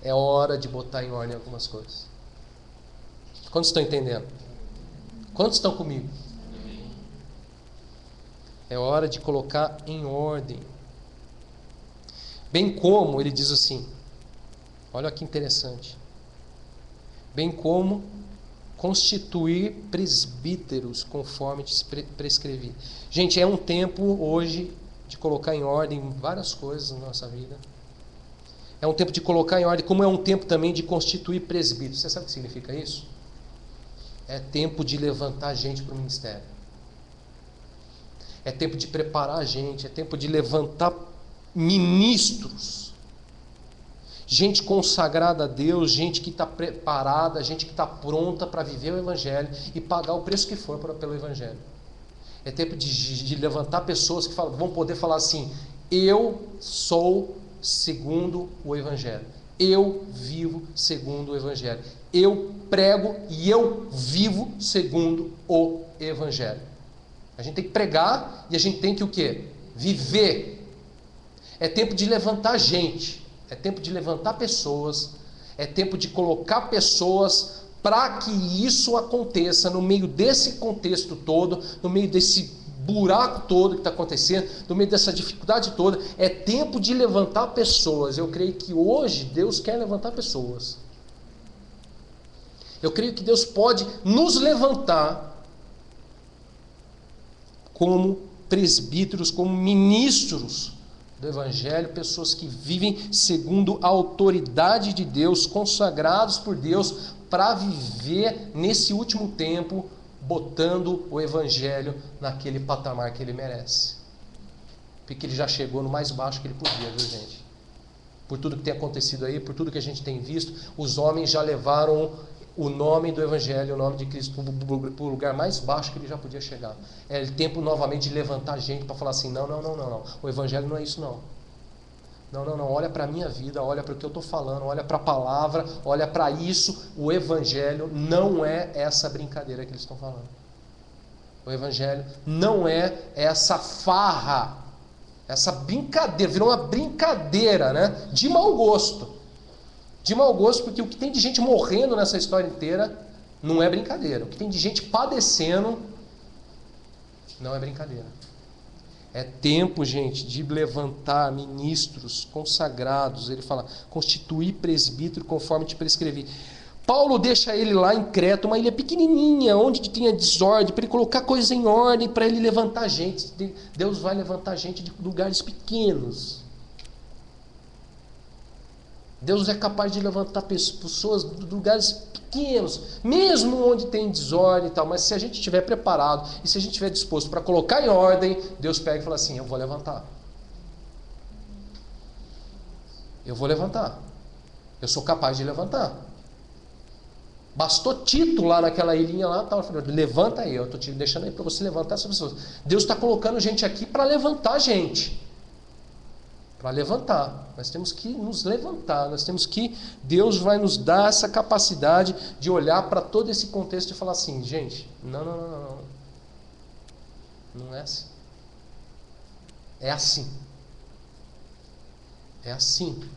É hora de botar em ordem algumas coisas. Quantos estão entendendo? Quantos estão comigo? É hora de colocar em ordem. Bem como, ele diz assim, olha que interessante. Bem como constituir presbíteros conforme te prescrevi. Gente, é um tempo hoje de colocar em ordem várias coisas na nossa vida. É um tempo de colocar em ordem, como é um tempo também de constituir presbíteros. Você sabe o que significa isso? É tempo de levantar gente para o ministério. É tempo de preparar a gente, é tempo de levantar ministros. Gente consagrada a Deus, gente que está preparada, gente que está pronta para viver o Evangelho e pagar o preço que for pelo Evangelho. É tempo de levantar pessoas que vão poder falar assim: eu sou segundo o Evangelho. Eu vivo segundo o Evangelho. Eu prego e eu vivo segundo o Evangelho. A gente tem que pregar e a gente tem que o quê? Viver. É tempo de levantar gente. É tempo de levantar pessoas. É tempo de colocar pessoas para que isso aconteça no meio desse contexto todo, no meio desse buraco todo que está acontecendo, no meio dessa dificuldade toda. É tempo de levantar pessoas. Eu creio que hoje Deus quer levantar pessoas. Eu creio que Deus pode nos levantar como presbíteros, como ministros do Evangelho, pessoas que vivem segundo a autoridade de Deus, consagrados por Deus, para viver nesse último tempo, botando o Evangelho naquele patamar que ele merece. Porque ele já chegou no mais baixo que ele podia, viu, gente? Por tudo que tem acontecido aí, por tudo que a gente tem visto, os homens já levaram o nome do Evangelho, o nome de Cristo, para o lugar mais baixo que ele já podia chegar. É tempo novamente de levantar gente para falar assim: não. O Evangelho não é isso, não. Não. Olha para a minha vida, olha para o que eu estou falando, olha para a palavra, olha para isso. O Evangelho não é essa brincadeira que eles estão falando. O Evangelho não é essa farra, essa brincadeira, virou uma brincadeira, né? De mau gosto. De mau gosto, porque o que tem de gente morrendo nessa história inteira não é brincadeira. O que tem de gente padecendo não é brincadeira. É tempo, gente, de levantar ministros consagrados. Ele fala: constituir presbítero conforme te prescrevi. Paulo deixa ele lá em Creta, uma ilha pequenininha, onde tinha desordem, para ele colocar coisas em ordem, para ele levantar gente. Deus vai levantar gente de lugares pequenos. Deus é capaz de levantar pessoas de lugares pequenos, mesmo onde tem desordem e tal, mas se a gente estiver preparado e se a gente estiver disposto para colocar em ordem, Deus pega e fala assim: eu vou levantar. Eu vou levantar. Eu sou capaz de levantar. Bastou Tito lá naquela ilhinha lá, tal, levanta aí, eu estou te deixando aí para você levantar essas pessoas. Deus está colocando gente aqui para levantar gente. Para levantar, nós temos que nos levantar, Deus vai nos dar essa capacidade de olhar para todo esse contexto e falar assim: gente, não é assim, é assim,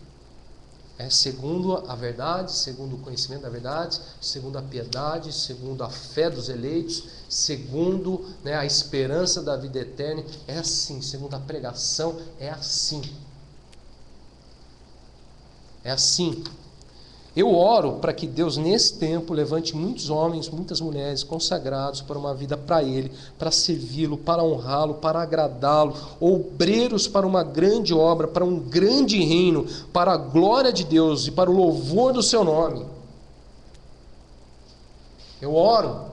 é segundo a verdade, segundo o conhecimento da verdade, segundo a piedade, segundo a fé dos eleitos, segundo, né, a esperança da vida eterna, é assim, segundo a pregação, é assim. É assim. Eu oro para que Deus nesse tempo levante muitos homens, muitas mulheres consagrados para uma vida para Ele, para servi-lo, para honrá-lo, para agradá-lo, obreiros para uma grande obra, para um grande reino, para a glória de Deus e para o louvor do seu nome. Eu oro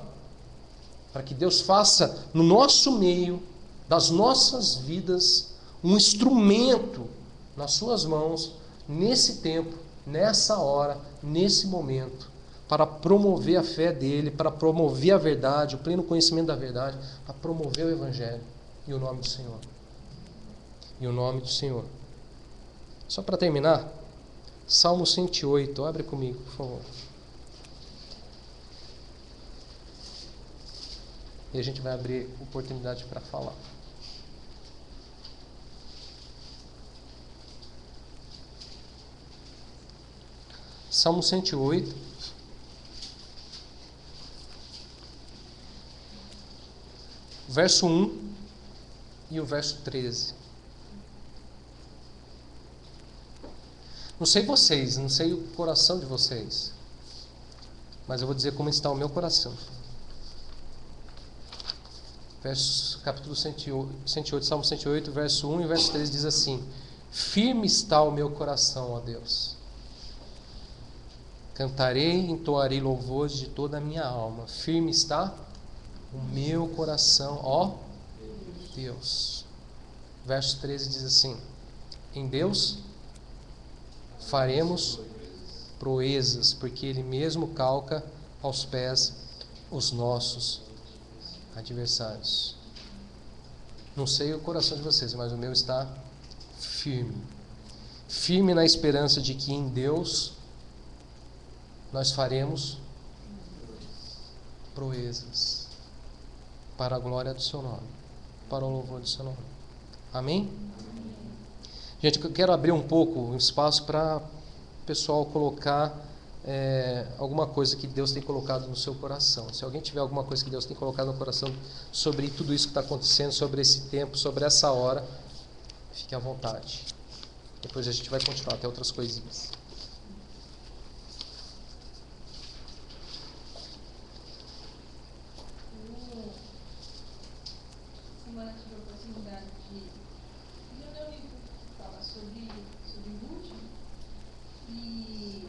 para que Deus faça no nosso meio, das nossas vidas, um instrumento nas suas mãos, nesse tempo, nessa hora, nesse momento, para promover a fé dele, para promover a verdade, o pleno conhecimento da verdade, para promover o Evangelho e o nome do Senhor. E o nome do Senhor. Só para terminar, Salmo 108, abre comigo, por favor. E a gente vai abrir oportunidade para falar. Salmo 108, verso 1 e o verso 13. Não sei vocês, não sei o coração de vocês, mas eu vou dizer como está o meu coração. Capítulo 108, Salmo 108, verso 1 e verso 3 diz assim: firme está o meu coração, ó Deus. Cantarei e entoarei louvores de toda a minha alma. Firme está o meu coração, ó Deus. Verso 13 diz assim: em Deus faremos proezas, porque Ele mesmo calca aos pés os nossos adversários. Não sei o coração de vocês, mas o meu está firme. Firme na esperança de que em Deus nós faremos proezas para a glória do seu nome, para o louvor do seu nome. Amém? Gente, eu quero abrir um pouco o espaço para o pessoal colocar alguma coisa que Deus tem colocado no seu coração. Se alguém tiver alguma coisa que Deus tem colocado no coração sobre tudo isso que está acontecendo, sobre esse tempo, sobre essa hora, fique à vontade. Depois a gente vai continuar até outras coisinhas. Semana tive a oportunidade de ler um livro que fala sobre Ruth, e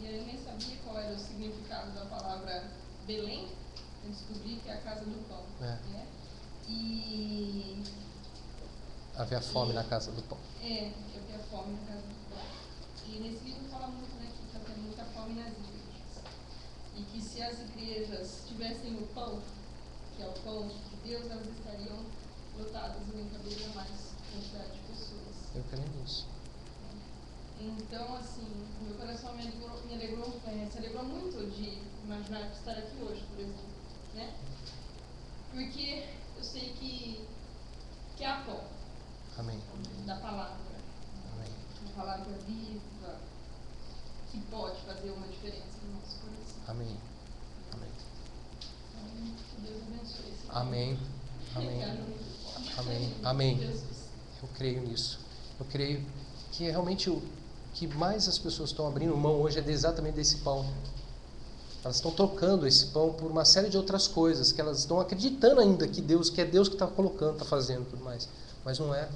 eu nem sabia qual era o significado da palavra Belém. Eu descobri que é a casa do pão. Né? E havia fome na casa do pão. Que havia fome na casa do pão. E nesse livro fala muito, né, que está tendo muita fome nas igrejas. E que se as igrejas tivessem o pão, que é o pão de Deus, elas estariam lotadas e nem caberia mais quantidade de pessoas. Eu creio nisso. Então, assim, o meu coração se alegrou muito de imaginar estar aqui hoje, por exemplo, né? Porque eu sei que há pão. Amém. Da palavra. Amém. Uma palavra viva, que pode fazer uma diferença no nosso coração. Amém. Amém. Então, que Deus abençoe esse Amém. Amém. Amém. Amém. Eu creio nisso. Eu creio que realmente o que mais as pessoas estão abrindo mão hoje é exatamente desse pão. Elas estão trocando esse pão por uma série de outras coisas, que elas estão acreditando ainda que é Deus que está colocando, está fazendo tudo mais. Mas não é.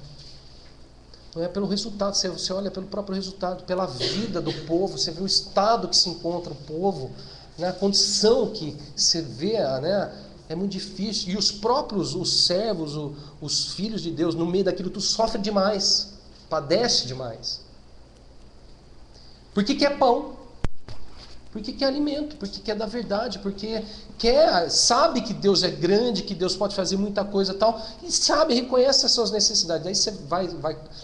Não é pelo resultado, você olha pelo próprio resultado, pela vida do povo, você vê o estado que se encontra o povo, né, a condição que você vê, né, é muito difícil. E os próprios, os servos, os filhos de Deus, no meio daquilo tudo, sofrem demais, padece demais. Porque quer pão, porque quer alimento, porque quer da verdade, porque sabe que Deus é grande, que Deus pode fazer muita coisa e tal, e sabe, reconhece as suas necessidades. Aí você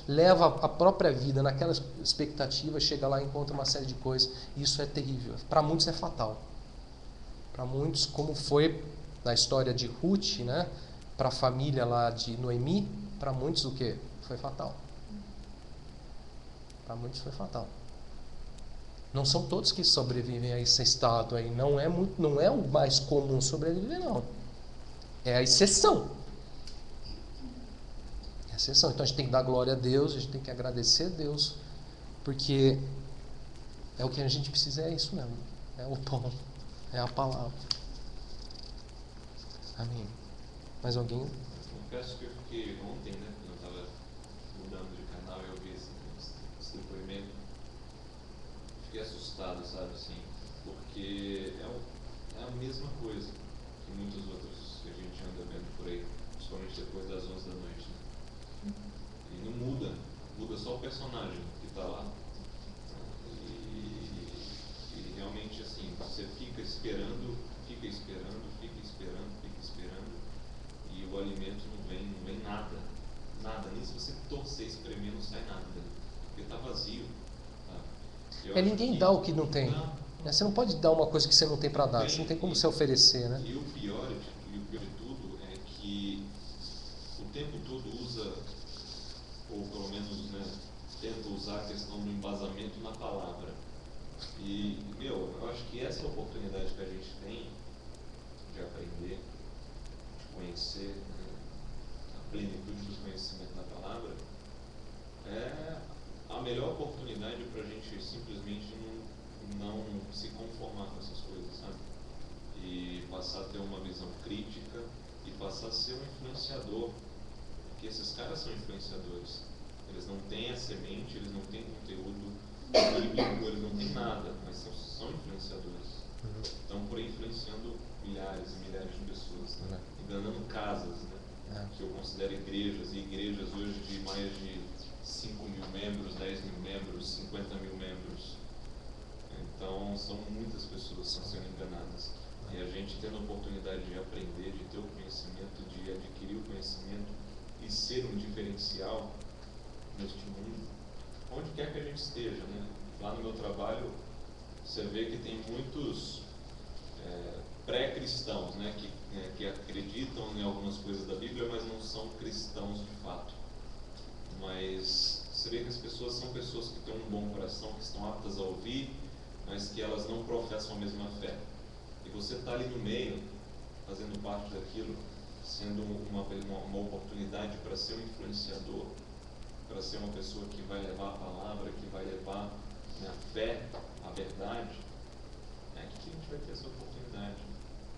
leva a própria vida naquela expectativa, chega lá e encontra uma série de coisas, e isso é terrível. Para muitos é fatal. Para muitos, como foi na história de Ruth, né, para a família lá de Noemi, para muitos o quê? Foi fatal. Para muitos foi fatal. Não são todos que sobrevivem a esse estado aí. Não é o mais comum sobreviver, não. É a exceção. É a exceção. Então a gente tem que dar glória a Deus, a gente tem que agradecer a Deus, porque é o que a gente precisa, é isso mesmo. É o pão, é a palavra. Amém. Mais alguém? Confesso que eu fiquei ontem, né, quando eu estava mudando de canal e eu vi esse depoimento. Fiquei assustado, sabe, assim, porque é a mesma coisa que muitos outros que a gente anda vendo por aí, principalmente depois das 11 da noite, né? E não muda só o personagem que está lá. E realmente, assim, você fica esperando, e o alimento não vem nada, nem se você torcer, espremer, não sai nada dali, porque está vazio. Ninguém dá o que não tem. Você não pode dar uma coisa que você não tem para dar. Você não tem como se oferecer, né? E o pior de tudo é que o tempo todo usa, ou pelo menos, né, tenta usar a questão do embasamento na palavra. E, eu acho que essa oportunidade que a gente tem de aprender, de conhecer, né, a plenitude do conhecimento da palavra, é a melhor oportunidade para a gente simplesmente não se conformar com essas coisas, sabe? E passar a ter uma visão crítica e passar a ser um influenciador, porque esses caras são influenciadores. Eles não têm a semente, eles não têm conteúdo bíblico, eles não têm nada, mas são influenciadores. Estão por aí influenciando milhares e milhares de pessoas, né? Enganando casas, né? Que eu considero igrejas, e igrejas hoje de mais de 5 mil membros, 10 mil membros, 50 mil membros. Então são muitas pessoas que estão sendo enganadas. E a gente tendo a oportunidade de aprender, de ter o conhecimento, de adquirir o conhecimento e ser um diferencial neste mundo, onde quer que a gente esteja, né? Lá no meu trabalho, você vê que tem muitos pré-cristãos, né? Que acreditam em algumas coisas da Bíblia, mas não são cristãos de fato. Mas você vê que as pessoas são pessoas que têm um bom coração, que estão aptas a ouvir, mas que elas não professam a mesma fé. E você está ali no meio, fazendo parte daquilo, sendo uma oportunidade para ser um influenciador, para ser uma pessoa que vai levar a palavra, que vai levar, né, a fé, a verdade. Que a gente vai ter essa oportunidade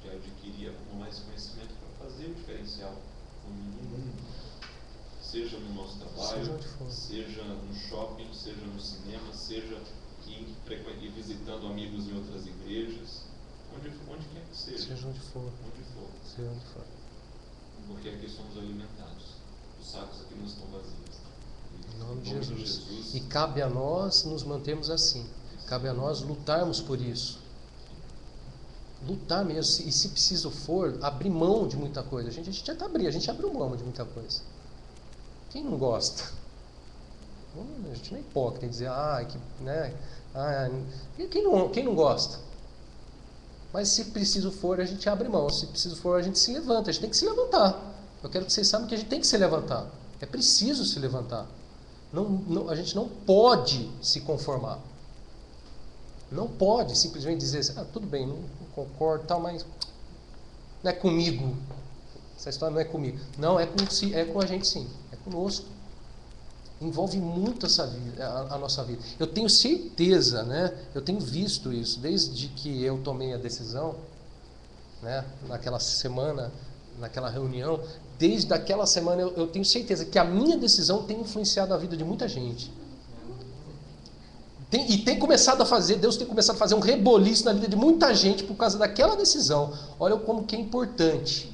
de adquirir, acumular esse conhecimento para fazer o diferencial no mundo. Seja no nosso trabalho, seja no shopping, seja no cinema, seja ir visitando amigos em outras igrejas, onde quer que seja. Seja onde for. Seja onde for. Porque aqui somos alimentados. Os sacos aqui não estão vazios. Em nome de Jesus. E cabe a nós nos mantermos assim. Cabe a nós lutarmos por isso. Lutar mesmo. E se preciso for, abrir mão de muita coisa. A gente abriu mão de muita coisa. Quem não gosta? A gente não é hipócrita em dizer, quem não gosta? Mas se preciso for, a gente abre mão. Se preciso for, a gente se levanta. A gente tem que se levantar. Eu quero que vocês saibam que a gente tem que se levantar. É preciso se levantar. A gente não pode se conformar. Não pode simplesmente dizer assim, tudo bem, não concordo, tal, mas não é comigo. Essa história não é comigo. Não, é com a gente sim. É conosco. Envolve muito a nossa vida. Eu tenho certeza, né? Eu tenho visto isso desde que eu tomei a decisão, né? Naquela semana, naquela reunião. Desde aquela semana eu tenho certeza que a minha decisão tem influenciado a vida de muita gente. Deus tem começado a fazer um reboliço na vida de muita gente por causa daquela decisão. Olha como que é importante.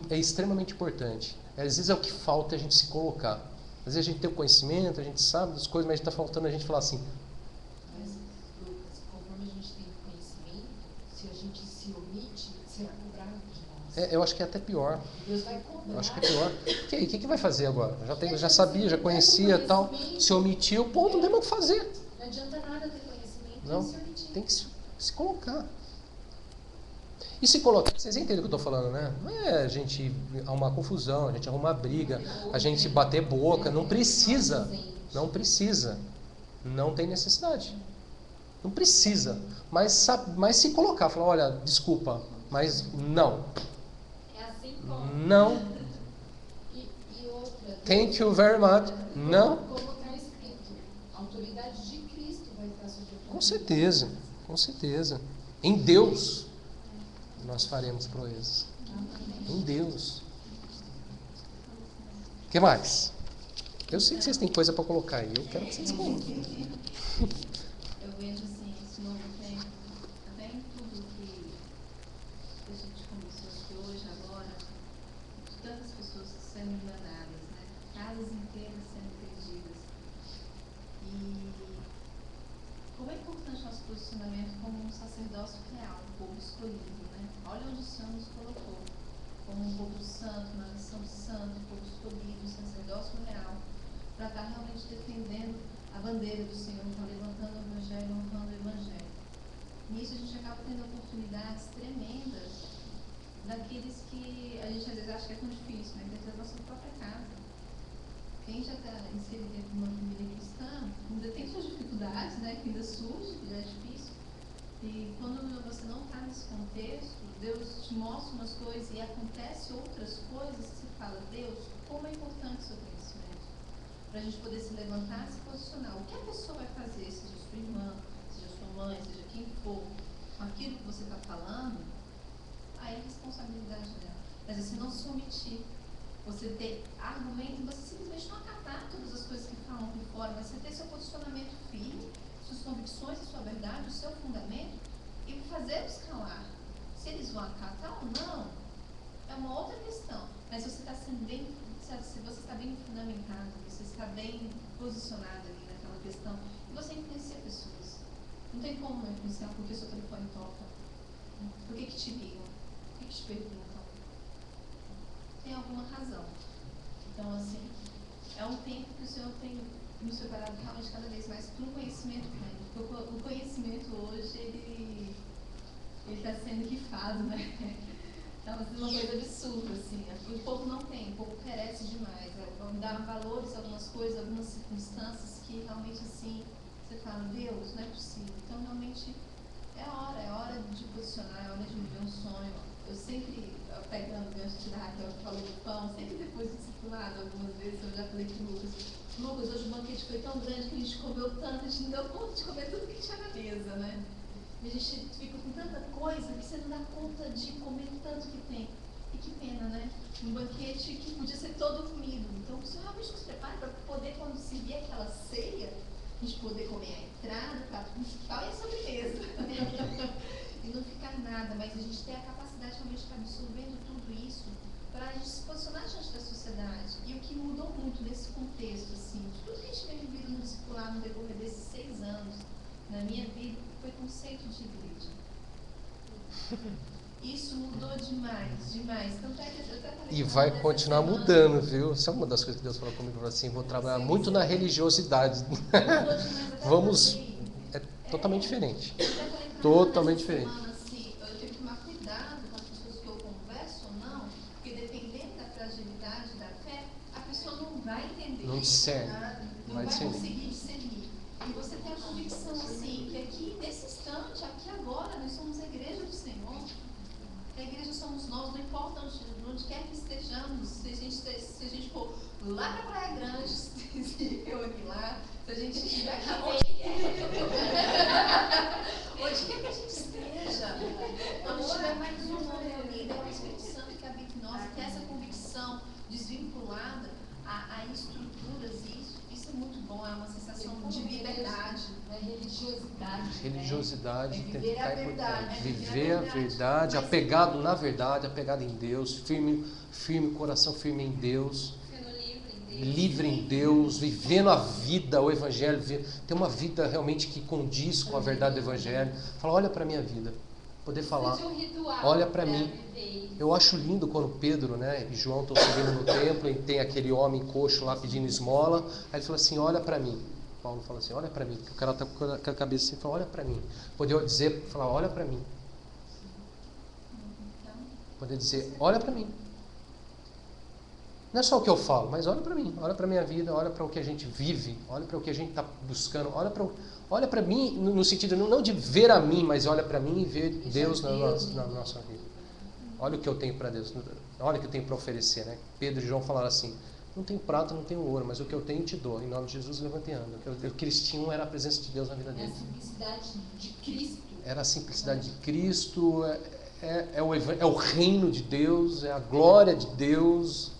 É extremamente importante. Às vezes é o que falta a gente se colocar. Às vezes a gente tem o conhecimento, a gente sabe das coisas, mas está faltando a gente falar assim. Mas, Lucas, conforme a gente tem conhecimento, se a gente se omite, será cobrado de nós. Eu acho que é até pior. Deus vai cobrar. Eu acho que é pior. O que vai fazer agora? Já sabia, já conhecia e tal. Se omitiu, ponto, não tem mais o que fazer. Não adianta nada ter conhecimento, não, se omitir. Tem que se colocar. E se colocar, vocês entendem o que eu estou falando, né? Não é a gente arrumar confusão, a gente arrumar briga, a gente bater boca. Não precisa. Não precisa. Não tem necessidade. Não precisa. Mas se colocar, falar, olha, desculpa, mas não. É assim como. Não. E outra. Thank you very much. Não. Como está escrito, a autoridade de Cristo vai estar sobre o povo. Com certeza. Com certeza. Em Deus nós faremos proezas. Em Deus. O que mais? Eu sei que vocês têm coisa para colocar aí. Eu quero que vocês coloquem. Eu vejo assim, esse novo tempo, até em tudo que a gente começou aqui hoje, agora, de tantas pessoas sendo enganadas, né? Casas inteiras sendo perdidas. E como é importante nosso posicionamento como um sacerdócio real, um povo escolhido, né? Olha onde o Senhor nos colocou, como um povo santo, uma nação santa, um povo escolhido, um sacerdócio real, para estar realmente defendendo a bandeira do Senhor, então levantando o Evangelho, honrando o Evangelho. Nisso a gente acaba tendo oportunidades tremendas daqueles que a gente às vezes acha que é tão difícil, né? Dentro da nossa própria casa. Quem já está inserido dentro de uma família cristã, ainda tem suas dificuldades, né? Que ainda surge, que já é difícil. E quando você não está nesse contexto, Deus te mostra umas coisas e acontece outras coisas, você fala, Deus, como é importante o seu conhecimento. para a gente poder se levantar e se posicionar. O que a pessoa vai fazer, seja sua irmã, seja sua mãe, seja quem for, com aquilo que você está falando, aí é responsabilidade dela. Mas você não se omitir, você ter argumento e você simplesmente não acatar todas as coisas que falam por fora, mas você ter seu posicionamento firme, suas convicções, a sua verdade, o seu fundamento, e fazê-los calar. Se eles vão acatar ou não, é uma outra questão. Mas você está sendo bem, se você está bem fundamentado, você está bem posicionado ali naquela questão, e você influencia pessoas. Não tem como influenciar porque seu telefone toca. Por que te ligam? Por que te perguntam? Tem alguma razão. Então, assim, é um tempo que o Senhor tem nos separado realmente cada vez mais para o conhecimento pleno. Porque o conhecimento hoje, ele está sendo rifado, né? Então, assim, uma coisa absurda, assim. O povo não tem, o povo carece demais. Dá valores a algumas coisas, algumas circunstâncias que realmente, assim, você fala, Deus, não é possível. Então, realmente, é hora de posicionar, é hora de viver um sonho. Eu sempre, pegando o gancho de Raquel que falou do pão, sempre depois do discipulado, algumas vezes eu já falei com o Lucas, hoje o banquete foi tão grande que a gente comeu tanto, a gente não deu conta de comer tudo que tinha na mesa, né? E a gente fica com tanta coisa que você não dá conta de comer tanto que tem. E que pena, né? Um banquete que podia ser todo comido. Então, o Senhor realmente nos prepara para poder, quando servir aquela ceia, a gente poder comer a entrada, o prato principal e a sobremesa. E não ficar nada, mas a gente ter a capacidade realmente de estar absorvendo tudo isso para a gente se posicionar diante da sociedade. E o que mudou muito nesse contexto, assim, de tudo que a gente tem vivido no discipulado no decorrer desses 6 anos, na minha vida, foi conceito de igreja. Isso mudou demais. Tanto é que eu até falei. E vai continuar mudando, viu? Isso é uma das coisas que Deus falou comigo, falou assim, vou trabalhar muito na religiosidade. Vamos, é totalmente diferente. Totalmente diferente. Assim, eu tenho que tomar cuidado com as pessoas que eu converso ou não, porque dependendo da fragilidade da fé, a pessoa não vai entender. Não discerne. Não vai conseguir discernir. E você tem a convicção, assim, que aqui, nesse instante, aqui agora, nós somos a igreja do Senhor. A igreja somos nós, não importa onde quer que estejamos, se a gente for lá para Praia Grande, se reunir lá, se a gente estiver aqui, onde quer que a gente esteja, onde tiver mais uma reunida, é o Espírito Santo que habita em nós, que essa convicção desvinculada a estruturas, isso é muito bom, é uma sensação de liberdade, não é religiosidade. Religiosidade, né? Viver a verdade. Viver a verdade, apegado na verdade, apegado em Deus, firme, coração firme em Deus. Livre em Deus, vivendo a vida, o Evangelho, ter uma vida realmente que condiz com a verdade do Evangelho. Fala, olha para a minha vida, poder falar, olha para mim. Eu acho lindo quando Pedro, né, e João estão subindo no templo e tem aquele homem coxo lá pedindo esmola. Aí ele fala assim, olha para mim. Paulo fala assim, olha para mim, porque o cara está com a cabeça assim, fala, olha para mim. Poder dizer, falar, olha para mim. Poder dizer, olha para mim. Não é só o que eu falo, mas olha para mim, olha para a minha vida, olha para o que a gente vive, olha para o que a gente está buscando, olha para mim no sentido não de ver a mim, mas olha para mim e ver Deus na nossa vida. Olha o que eu tenho para Deus, olha o que eu tenho para oferecer, né? Pedro e João falaram assim, não tenho prata, não tenho ouro, mas o que eu tenho te dou, em nome de Jesus levante e anda. O que eles tinham era a presença de Deus na vida deles. É a simplicidade de Cristo. Era a simplicidade de Cristo, é o reino de Deus, é a glória de Deus.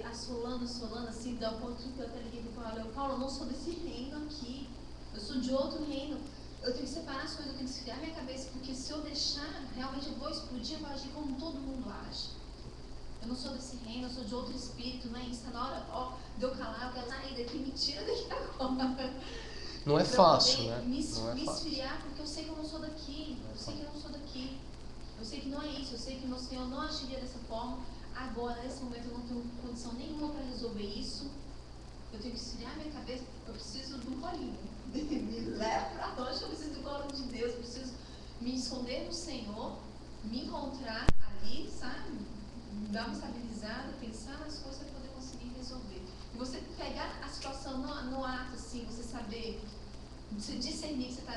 Assolando, assim, da ponto que eu até liguei para Paulo, eu não sou desse reino aqui, eu sou de outro reino, eu tenho que separar as coisas, eu tenho que esfriar minha cabeça, porque se eu deixar, realmente eu vou explodir, eu vou agir como todo mundo age. Eu não sou desse reino, eu sou de outro espírito, não é isso? Na hora de eu calar, eu quero sair daqui, me tira daqui agora. Não é fácil, né? Me esfriar, porque eu sei que eu não sou daqui, eu sei que eu não sou daqui, eu sei que não é isso, eu sei que meu Senhor não agiria dessa forma. Agora, nesse momento, eu não tenho condição nenhuma para resolver isso. Eu tenho que esfriar minha cabeça. Eu preciso de um colinho. Me leva para longe. Eu preciso do colo de Deus. Eu preciso me esconder no Senhor, me encontrar ali, sabe? Dar uma estabilizada, pensar nas coisas para poder conseguir resolver. E você pegar a situação no ato, assim, você saber, você discernir que você está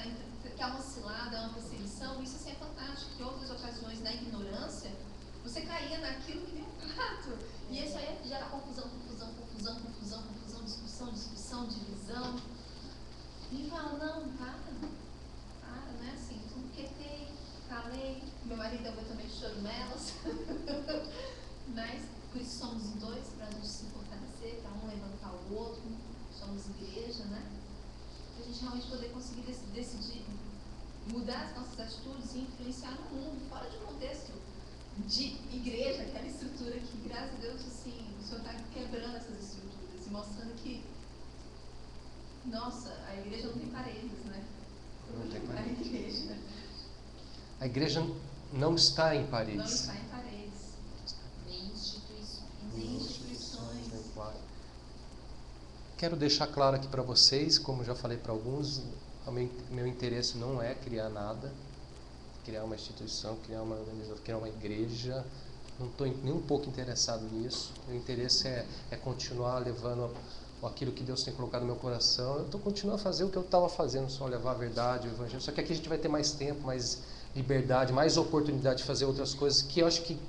que há uma cilada, há uma perseguição, isso assim é fantástico. Em outras ocasiões, na ignorância, você caía naquilo que nem um pato. E isso aí é gerar confusão, discussão, divisão. E fala, não, para, não é assim. Então, quietei, calei. Meu marido eu também chorumelas. Mas, por isso somos dois, para a gente se fortalecer, para um levantar o outro. Somos igreja, né? Para a gente realmente poder conseguir decidir, mudar as nossas atitudes e influenciar no mundo, fora de um contexto de igreja, aquela estrutura que, graças a Deus, assim, o Senhor está quebrando essas estruturas e mostrando que, nossa, a igreja não tem paredes, né? Não tem paredes. A igreja não está em paredes. Não está em paredes. Nem instituições. Nem instituições. Quero deixar claro aqui para vocês, como já falei para alguns, meu interesse não é criar nada, criar uma instituição, criar uma organização, criar uma igreja. Não estou nem um pouco interessado nisso. Meu interesse é continuar levando aquilo que Deus tem colocado no meu coração. Eu estou continuando a fazer o que eu estava fazendo, só levar a verdade, o evangelho. Só que aqui a gente vai ter mais tempo, mais liberdade, mais oportunidade de fazer outras coisas que eu acho que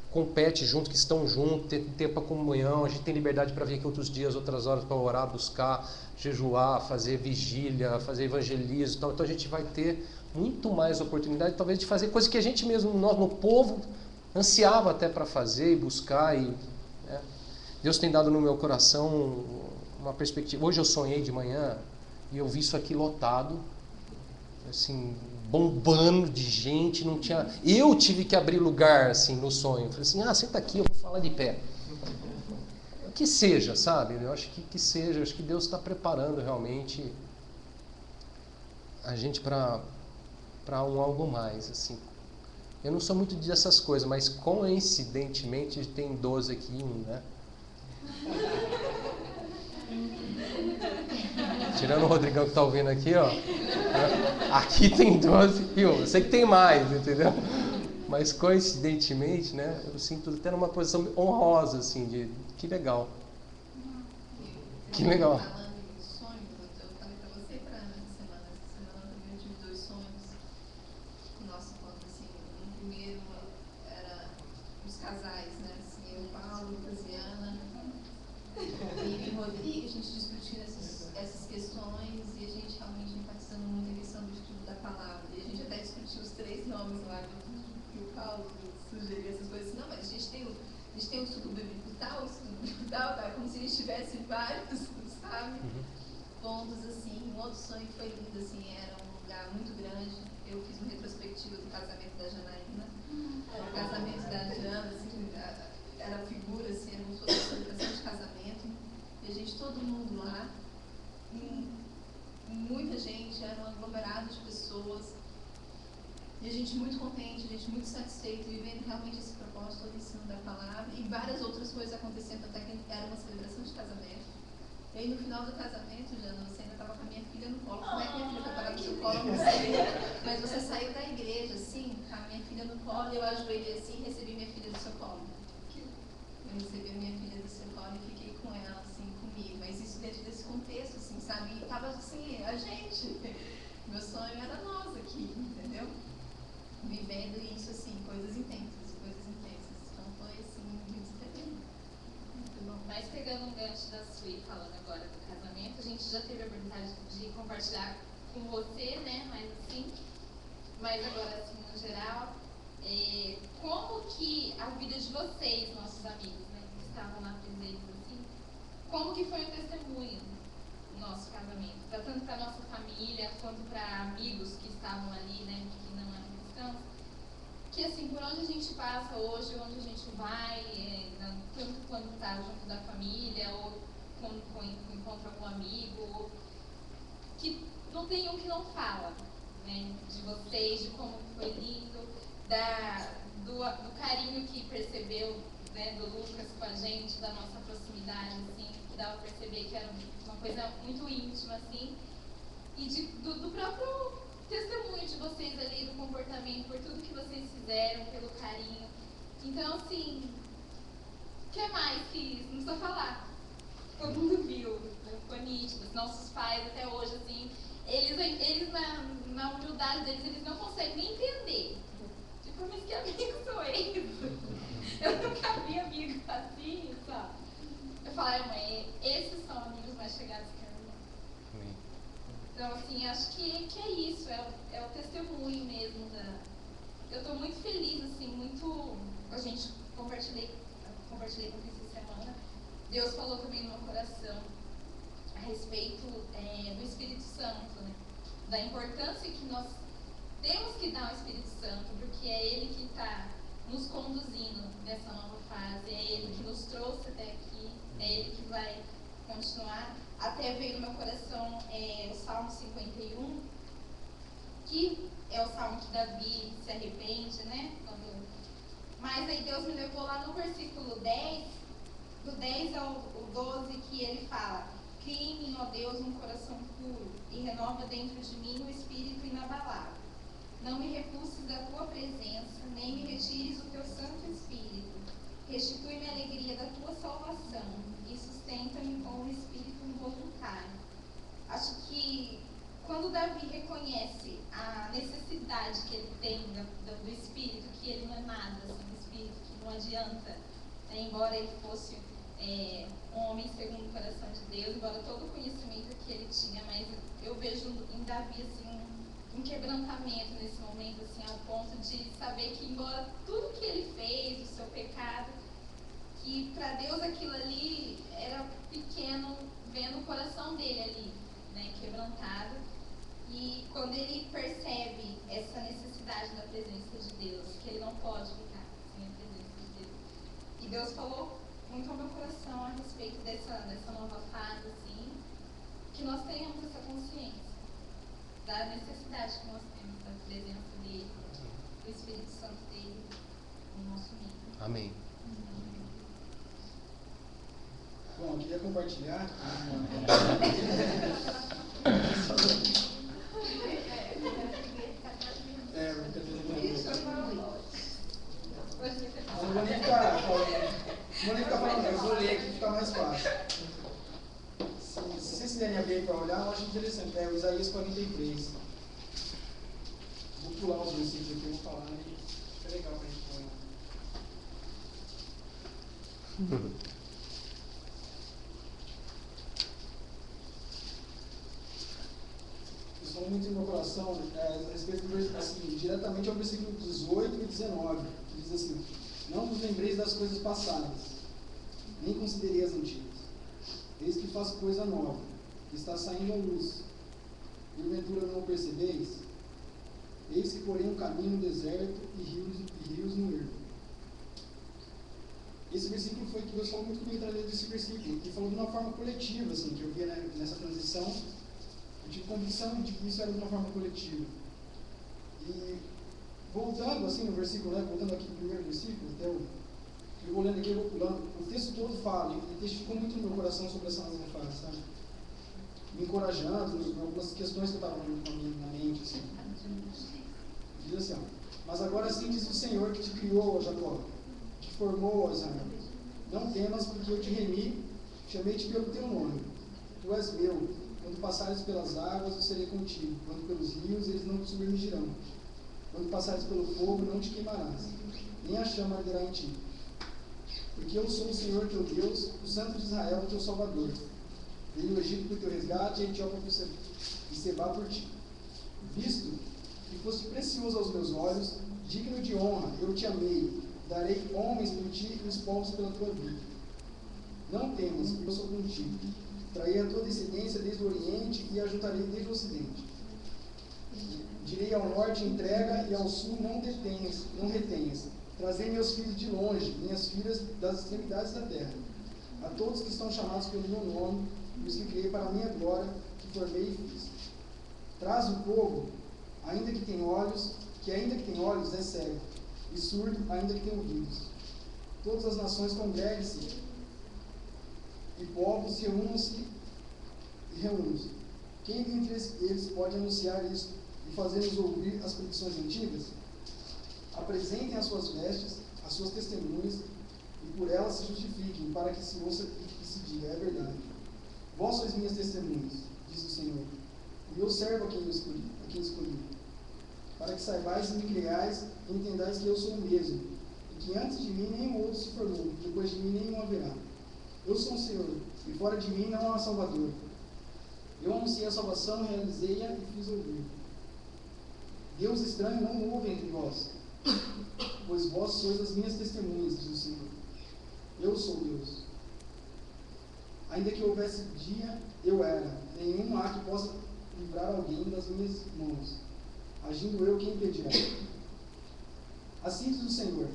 compete junto, que estão juntos, tem tempo para comunhão, a gente tem liberdade para vir aqui outros dias, outras horas para orar, buscar, jejuar, fazer vigília, fazer evangelismo. Então a gente vai ter muito mais oportunidade, talvez, de fazer coisas que a gente mesmo, nós no povo, ansiava até para fazer e buscar. Deus tem dado no meu coração uma perspectiva. Hoje eu sonhei de manhã e eu vi isso aqui lotado, assim, bombando de gente, não tinha... Eu tive que abrir lugar, assim, no sonho. Falei assim, senta aqui, eu vou falar de pé. Que seja, sabe? Eu acho que seja, eu acho que Deus está preparando realmente a gente para um algo mais, assim. Eu não sou muito dessas coisas, mas coincidentemente tem 12 aqui em um, né? Tirando o Rodrigão que está ouvindo aqui, ó. Aqui tem 12 e um. Eu sei que tem mais, entendeu? Mas coincidentemente, né? Eu sinto até numa posição honrosa, assim, de que legal. Que legal. Falando em sonhos, eu falei para você para essa semana também eu tive 2 sonhos. Nossa, quando assim, no primeiro era os casais, né? Assim, eu, Paulo, Lucas e Ana, e Rodrigo, a gente discutindo essas questões e a gente realmente enfatizando muito a questão do estudo da palavra. E a gente até discutiu os 3 nomes lá, que o Paulo sugeriu essas coisas. Não, mas a gente tem o estudo bíblico tal, o estudo bíblico tal, como se a gente tivesse vários, sabe? Pontos assim. Um outro sonho que foi lindo, assim, era um lugar muito grande. Eu fiz uma retrospectiva do casamento da Janaína. O casamento da Jana, assim, era a figura, assim, era uma celebração de casamento. E a gente, todo mundo lá, muita gente, era um aglomerado de pessoas. E a gente muito contente, a gente muito satisfeito, vivendo realmente esse propósito, todo o ensino da palavra. E várias outras coisas acontecendo, até que era uma celebração de casamento. E aí no final do casamento, Jana, você ainda estava com a minha filha no colo. Como é que minha filha foi parar no seu colo? Eu não sei. Mas você saiu da igreja, assim, com a minha filha no colo, e eu ajoelhei assim e recebi minha filha do seu colo. Eu recebi a minha filha do seu colo e fiquei com ela, assim, comigo. Mas isso dentro desse contexto, assim, sabe? E tava assim, a gente. Meu sonho era nós aqui, entendeu? Vivendo isso, assim, coisas intensas. Então foi, assim, muito tremendo. Muito bom. Mas pegando um gancho da Sui, falando agora do casamento, a gente já teve a oportunidade de compartilhar com você, né? Mas agora, assim, no geral, como que a vida de vocês, nossos amigos, né, que estavam lá presentes, assim, como que foi o testemunho do nosso casamento? Tanto para nossa família, quanto para amigos que estavam ali, né, que não eram cristãos, que assim, por onde a gente passa hoje, onde a gente vai, tanto quando está junto da família, ou quando encontra algum amigo, ou, que não tem um que não fala, né, de vocês, de como foi lindo, do carinho que percebeu, né, do Lucas com a gente, da nossa proximidade, assim, que dava para perceber que era uma coisa muito íntima, assim, e do próprio testemunho de vocês ali, do comportamento, por tudo que vocês fizeram, pelo carinho. Então, assim, o que mais que não precisa falar? Todo mundo viu, foi nítido. Nossos pais até hoje, assim, eles na humildade deles, eles não conseguem nem entender. Tipo, mas que amigos são eles? Eu nunca vi amigo assim, sabe? Eu falo, mãe, esses são amigos mais chegados que a minha irmã. Então, assim, acho que é isso, é o testemunho mesmo da... Eu estou muito feliz, assim, muito... A gente compartilhei com vocês essa semana. Deus falou também no meu coração a respeito do Espírito Santo, né? Da importância que nós temos que dar ao Espírito Santo, porque é Ele que está nos conduzindo nessa nova fase, é Ele que nos trouxe até aqui, é Ele que vai continuar. Até veio no meu coração o Salmo 51, que é o Salmo que Davi se arrepende, né? Mas aí Deus me levou lá no versículo 10, do 10 ao 12, que ele fala: cria em mim, ó Deus, um coração puro, e renova dentro de mim um espírito inabalável. Não me repulses da tua presença, nem me retires o teu Santo Espírito. Restitui-me a alegria da tua salvação, e sustenta-me com um espírito involuntário. Acho que quando Davi reconhece a necessidade que ele tem do Espírito, que ele não é nada sem o Espírito, que não adianta, embora ele fosse um homem segundo o coração de Deus, embora todo o conhecimento que ele tinha, mas eu vejo em Davi assim, um quebrantamento nesse momento, assim, ao ponto de saber que, embora tudo que ele fez, o seu pecado, que para Deus aquilo ali era pequeno, vendo o coração dele ali, né, quebrantado. E quando ele percebe essa necessidade da presença de Deus, que ele não pode ficar sem a presença de Deus. E Deus falou muito ao meu coração a respeito dessa nova fase, assim, que nós tenhamos essa consciência da necessidade que nós temos da presença dele, do Espírito Santo dele no nosso meio. Amém. Bom, eu queria compartilhar. Não vou nem ficar falando, eu vou ler aqui, fica mais fácil. Se vocês quiserem abrir para olhar, eu acho interessante. É o Isaías 43. Vou pular os versículos aqui, eu vou falar, né? Fica legal para a gente olhar. Isso falou muito no meu coração, a respeito do assim, diretamente ao versículo 18 e 19, que diz assim: não vos lembreis das coisas passadas, nem considerei as antigas. Eis que faço coisa nova, que está saindo à luz. Porventura não percebeis? Eis que porém um caminho no deserto e rios no ermo. Esse versículo foi que Deus falou muito comigo através desse versículo, que falou de uma forma coletiva, assim, que eu via, né, nessa transição. Eu tive convicção de que isso era de uma forma coletiva. E voltando assim no versículo, né, voltando aqui no primeiro versículo, até eu vou lendo aqui, eu vou pulando, o texto todo fala, e testificou muito no meu coração sobre essa nova fase, sabe? Me encorajando em algumas questões que eu estava na mente, assim. Diz assim, ó: mas agora sim diz o Senhor que te criou, ó Jacó, que te formou, ó Israel. Não temas, porque eu te remi, chamei-te pelo teu nome. Tu és meu. Quando passares pelas águas, eu serei contigo. Quando pelos rios, eles não te submergirão. Quando passares pelo fogo, não te queimarás, nem a chama arderá em ti. Porque eu sou o Senhor teu Deus, o Santo de Israel, o teu Salvador. Veio o Egito por teu resgate, e a Etiópia por Sebá por ti. Visto que foste precioso aos meus olhos, digno de honra, eu te amei. Darei homens por ti e os povos pela tua vida. Não temas, porque eu sou contigo. Trarei a tua descendência desde o Oriente e a juntarei desde o Ocidente. Direi ao norte: entrega, e ao sul: não retenhas. Trazei meus filhos de longe, minhas filhas das extremidades da terra. A todos que estão chamados pelo meu nome, e os que criei para a minha glória, que formei e fiz. Traz o povo, ainda que tenha olhos, é cego, e surdo, ainda que tenha ouvidos. Todas as nações congreguem-se, e povos reúnam-se e reúnam-se. Quem dentre eles pode anunciar isto e fazer-nos ouvir as predições antigas? Apresentem as suas vestes, as suas testemunhas, e por elas se justifiquem, para que se ouça e que se diga: é verdade. Vós sois minhas testemunhas, diz o Senhor, o meu servo a quem escolhi, para que saibais e me creiais e entendais que eu sou o mesmo, e que antes de mim nenhum outro se formou, depois de mim nenhum haverá. Eu sou o Senhor, e fora de mim não há Salvador. Eu anunciei a salvação, realizei-a e fiz ouvir. Deus estranho não houve entre vós, pois vós sois as minhas testemunhas, diz o Senhor. Eu sou Deus. Ainda que houvesse dia, eu era. Nenhum há que possa livrar alguém das minhas mãos. Agindo eu, quem impedirá? Assim diz o Senhor,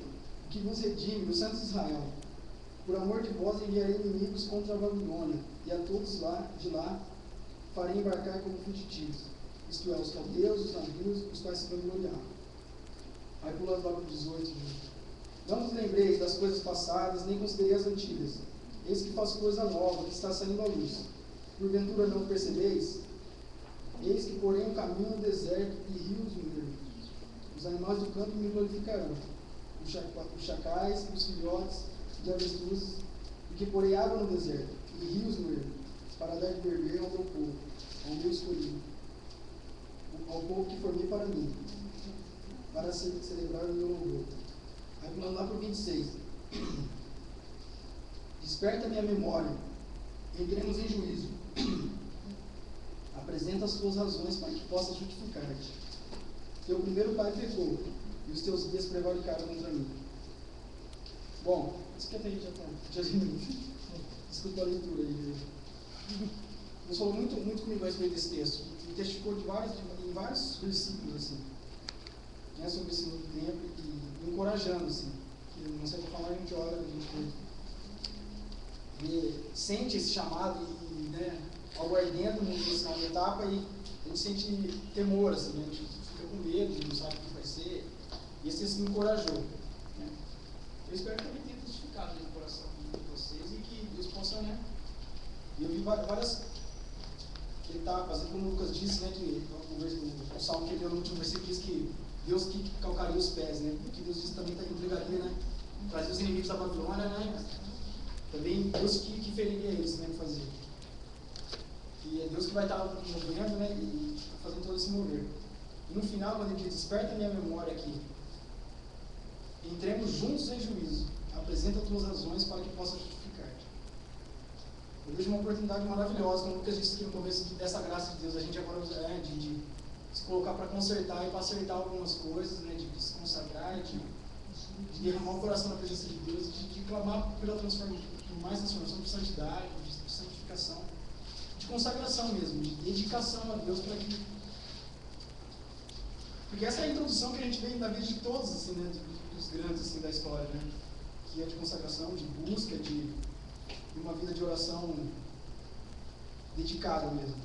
o que vos redime, os santos de Israel. Por amor de vós enviarei inimigos contra a Babilônia, e a todos de lá farei embarcar como fugitivos, isto é, os caldeus, os navios, os quais se vangloriaram. Aí pulando lá para o 18. Não vos lembreis das coisas passadas, nem considerei as antigas. Eis que faço coisa nova, que está saindo à luz. Porventura não percebeis? Eis que porém um caminho no deserto e rios no meio. Os animais do campo me glorificarão. Os chacais, os filhotes de avestruzes, porque porei água no deserto e rios no meio, para dar de beber ao meu povo, ao meu escolhido, ao povo que formei para mim, para celebrar o meu louvor. Aí pulando lá para o 26. Desperta minha memória, entremos em juízo. Apresenta as tuas razões para que possas justificar-te. Teu primeiro pai pecou, e os teus guias prevaricaram contra mim. Bom, isso que até aí já desculpa a leitura aí. Deus falou muito comigo a respeito desse texto. Me testificou em vários versículos, assim, né, sobre esse novo tempo e me encorajando, assim. Que não sei o que falar, a gente olha, a gente sente esse chamado e né, algo ardendo nessa nova etapa e a gente sente temor, assim, né, a gente fica com medo, não sabe o que vai ser. E esse texto me encorajou. Né. Eu espero que também tenha testificado no coração de vocês e que Deus possa, né? Eu vi várias etapas, assim como o Lucas disse, né, que o salmo que ele deu no último versículo diz que Deus que calcaria os pés, né? Que Deus disse também que entregaria, né? Trazia os inimigos da Babilônia, né? Também Deus que feriria eles, né? Fazer. E é Deus que vai estar movendo, né? E fazendo todo esse mover. E no final, quando ele diz, desperta minha memória aqui, entremos juntos em juízo, apresenta tuas razões para que possa justificar-te. Eu vejo uma oportunidade maravilhosa, como o Lucas disse aqui no começo, dessa graça de Deus, a gente agora de se colocar para consertar e para acertar algumas coisas, né, de se consagrar, de derramar o coração na presença de Deus, de clamar pela transformação, por mais transformação, de santidade, de santificação, de consagração mesmo, de dedicação a Deus para que... Porque essa é a introdução que a gente vê na vida de todos, assim, né, dos grandes assim, da história, né, que é de consagração, de busca, de uma vida de oração dedicada mesmo.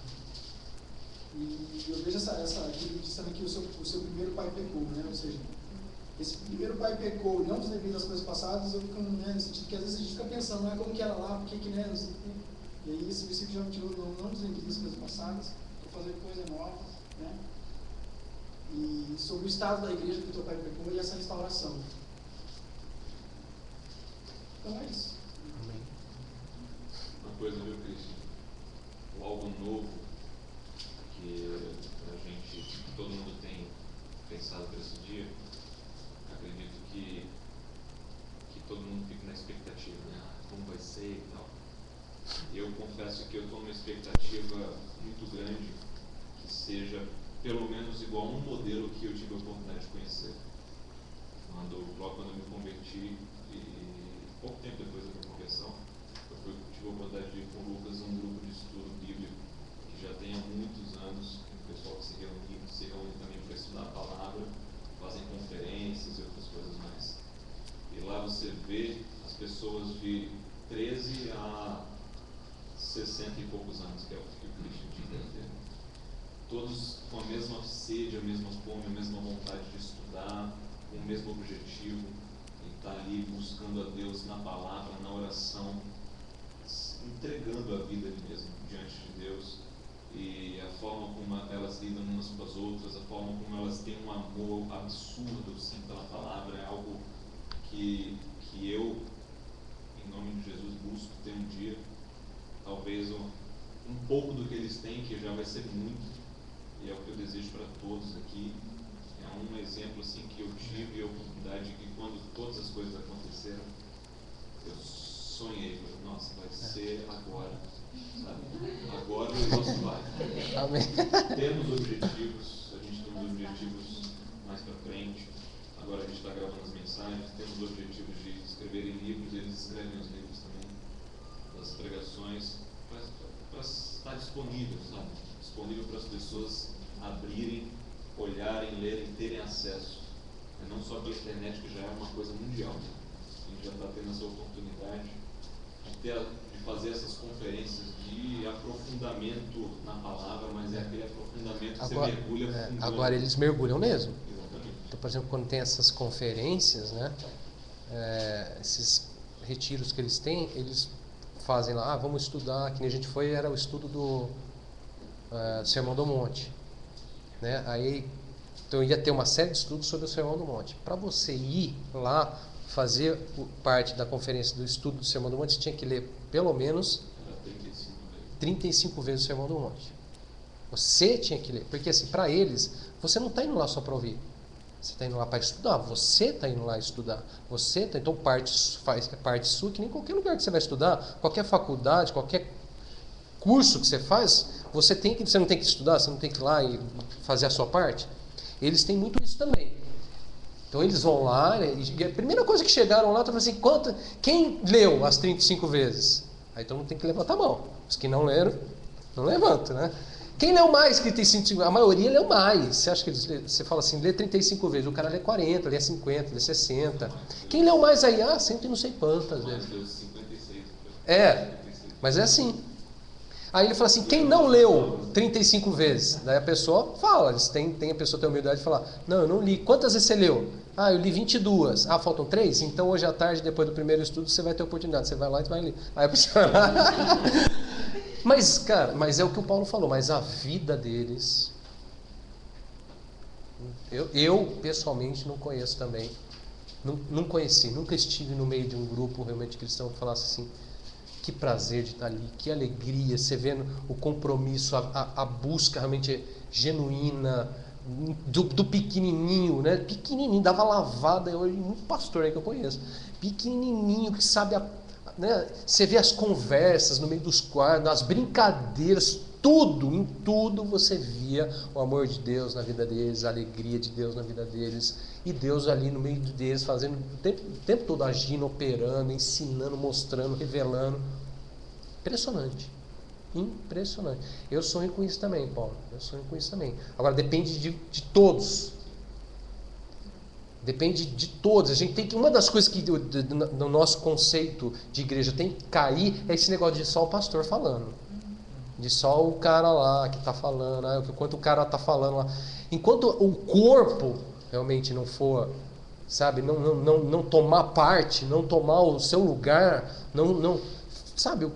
E eu vejo ele diz também que o seu primeiro pai pecou, né? Ou seja, esse primeiro pai pecou, não nos lembrei das coisas passadas, eu fico, né, no sentido que às vezes a gente fica pensando, não é como que era lá, porque que, né, não sei, e aí esse versículo já me tirou, não nos lembrei das coisas passadas, estou fazendo coisa nova, né? E sobre o estado da igreja que o teu pai pecou e essa restauração. Então é isso. Amém. Uma coisa, viu, Cristian? O algo novo que a gente, todo mundo tem pensado para esse dia, acredito que todo mundo fica na expectativa, né? Como vai ser e tal. Eu confesso que eu estou numa expectativa muito grande que seja pelo menos igual a um modelo que eu tive a oportunidade de conhecer. Logo quando eu me converti, e pouco tempo depois da minha conversão, eu tive a oportunidade de ir com o Lucas num grupo de estudo bíblico que já tem há muitos anos, o pessoal que se reúne também para estudar a palavra, fazem conferências e outras coisas mais. E lá você vê as pessoas de 13 a 60 e poucos anos, que é o que o Cristian tinha que ter. Todos com a mesma sede, a mesma fome, a mesma vontade de estudar, com o mesmo objetivo, e estar ali buscando a Deus na palavra, na oração, entregando a vida ali mesmo diante de Deus, e a forma como elas lidam umas com as outras, a forma como elas têm um amor absurdo assim, pela palavra, é algo que eu, em nome de Jesus, busco ter um dia, talvez um pouco do que eles têm, que já vai ser muito, E é o que eu desejo para todos aqui. É um exemplo assim que eu tive a oportunidade de que quando todas as coisas aconteceram, eu sonhei, nossa, vai ser agora, sabe? Agora o negócio vai. Amém. Temos objetivos, a gente tem uns objetivos mais para frente. Agora a gente está gravando as mensagens, temos objetivos de escreverem livros, eles escrevem os livros também, das pregações, para estar disponível, sabe? Disponível para as pessoas abrirem, olharem, lerem, terem acesso. Não só pela internet, que já é uma coisa mundial. A gente já está tendo essa oportunidade de fazer essas conferências de aprofundamento na palavra, mas é aquele aprofundamento que Agora, você mergulha fundando. Agora eles mergulham mesmo. Exatamente. Então, por exemplo, quando tem essas conferências, né, esses retiros que eles têm, eles fazem lá, vamos estudar, que nem a gente foi, era o estudo do Sermão do Monte. Né? Aí, então ia ter uma série de estudos sobre o Sermão do Monte. Para você ir lá fazer parte da conferência do estudo do Sermão do Monte, você tinha que ler pelo menos 35 vezes o Sermão do Monte. Você tinha que ler, porque assim, para eles, você não está indo lá só para ouvir. Você está indo lá para estudar, você está indo lá estudar. Então faz parte sua, que nem qualquer lugar que você vai estudar, qualquer faculdade, qualquer curso que você faz, você não tem que estudar, você não tem que ir lá e fazer a sua parte. Eles têm muito isso também. Então eles vão lá, e a primeira coisa que chegaram lá, assim, quem leu as 35 vezes? Aí todo mundo tem que levantar a mão. Os que não leram, não levantam, né? Quem leu mais que 35? A maioria leu mais. Você acha que você fala assim, lê 35 vezes, o cara lê 40, lê 50, lê 60. Quem leu mais aí? Cento e não sei quantas vezes. 56. Mas é assim. Aí ele fala assim, quem não leu 35 vezes? Daí a pessoa fala, a pessoa tem a humildade de falar, não, eu não li. Quantas vezes você leu? Eu li 22. Faltam 3? Então hoje à tarde, depois do primeiro estudo, você vai ter oportunidade. Você vai lá e vai ler. Aí a pessoa... Mas, cara, é o que o Paulo falou, mas a vida deles... Eu pessoalmente não conheço também. Não conheci, nunca estive no meio de um grupo realmente cristão que falasse assim, que prazer de estar ali, que alegria, você vendo o compromisso, a busca realmente genuína, do pequenininho, né? Pequenininho, dava lavada, um pastor aí que eu conheço, pequenininho, que sabe, né? Você vê as conversas no meio dos quartos, as brincadeiras, em tudo você via o amor de Deus na vida deles, a alegria de Deus na vida deles, e Deus ali no meio deles, fazendo o tempo todo, agindo, operando, ensinando, mostrando, revelando. Impressionante. Eu sonho com isso também, Paulo. Eu sonho com isso também. Agora, depende de todos. Depende de todos. A gente tem que... Uma das coisas que no nosso conceito de igreja tem que cair é esse negócio de só o pastor falando. De só o cara lá que está falando, enquanto o cara está falando lá. Enquanto o corpo realmente não for, sabe, não tomar parte, não tomar o seu lugar, sabe,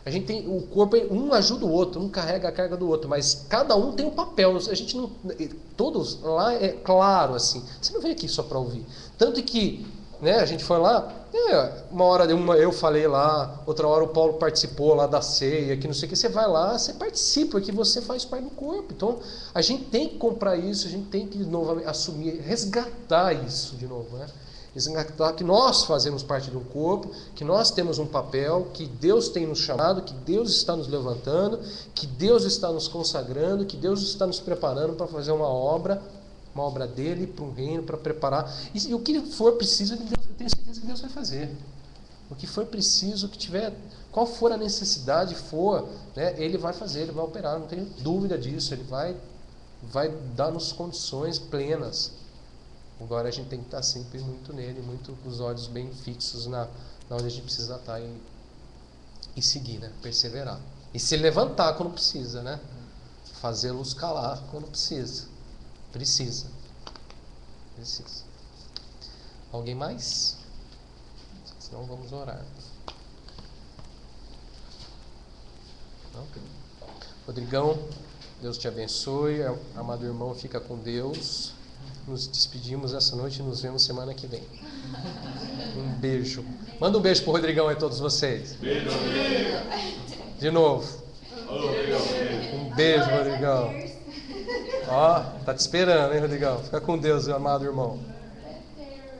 a gente tem o corpo, um ajuda o outro, um carrega a carga do outro, mas cada um tem um papel. A gente não, todos lá é claro assim. Você não veio aqui só para ouvir. Tanto que, né, a gente foi lá, uma hora eu falei lá, outra hora o Paulo participou lá da ceia, que não sei o que. Você vai lá, você participa, porque você faz parte do corpo. Então a gente tem que comprar isso, a gente tem que de novo assumir, resgatar isso de novo, né? Resgatar que nós fazemos parte de um corpo, que nós temos um papel, que Deus tem nos chamado, que Deus está nos levantando, que Deus está nos consagrando, que Deus está nos preparando para fazer uma obra dele, para um reino, para preparar. E o que for preciso, Deus, eu tenho certeza que Deus vai fazer. O que for preciso, o que tiver, qual for a necessidade né, Ele vai fazer, Ele vai operar, não tenho dúvida disso. Ele vai dar-nos condições plenas. Agora a gente tem que estar sempre muito nele, muito com os olhos bem fixos na onde a gente precisa estar e seguir, né? Perseverar. E se levantar quando precisa, né? Fazê-los calar quando precisa. Precisa. Alguém mais? Senão vamos orar. Não? Rodrigão, Deus te abençoe. Amado irmão, fica com Deus. Nos despedimos essa noite e nos vemos semana que vem. Um beijo. Manda um beijo pro Rodrigão aí, todos vocês. Beijo. De novo. Alô, Rodrigão. Um beijo, Rodrigão. Ó, tá te esperando, hein, Rodrigão? Fica com Deus, meu amado irmão.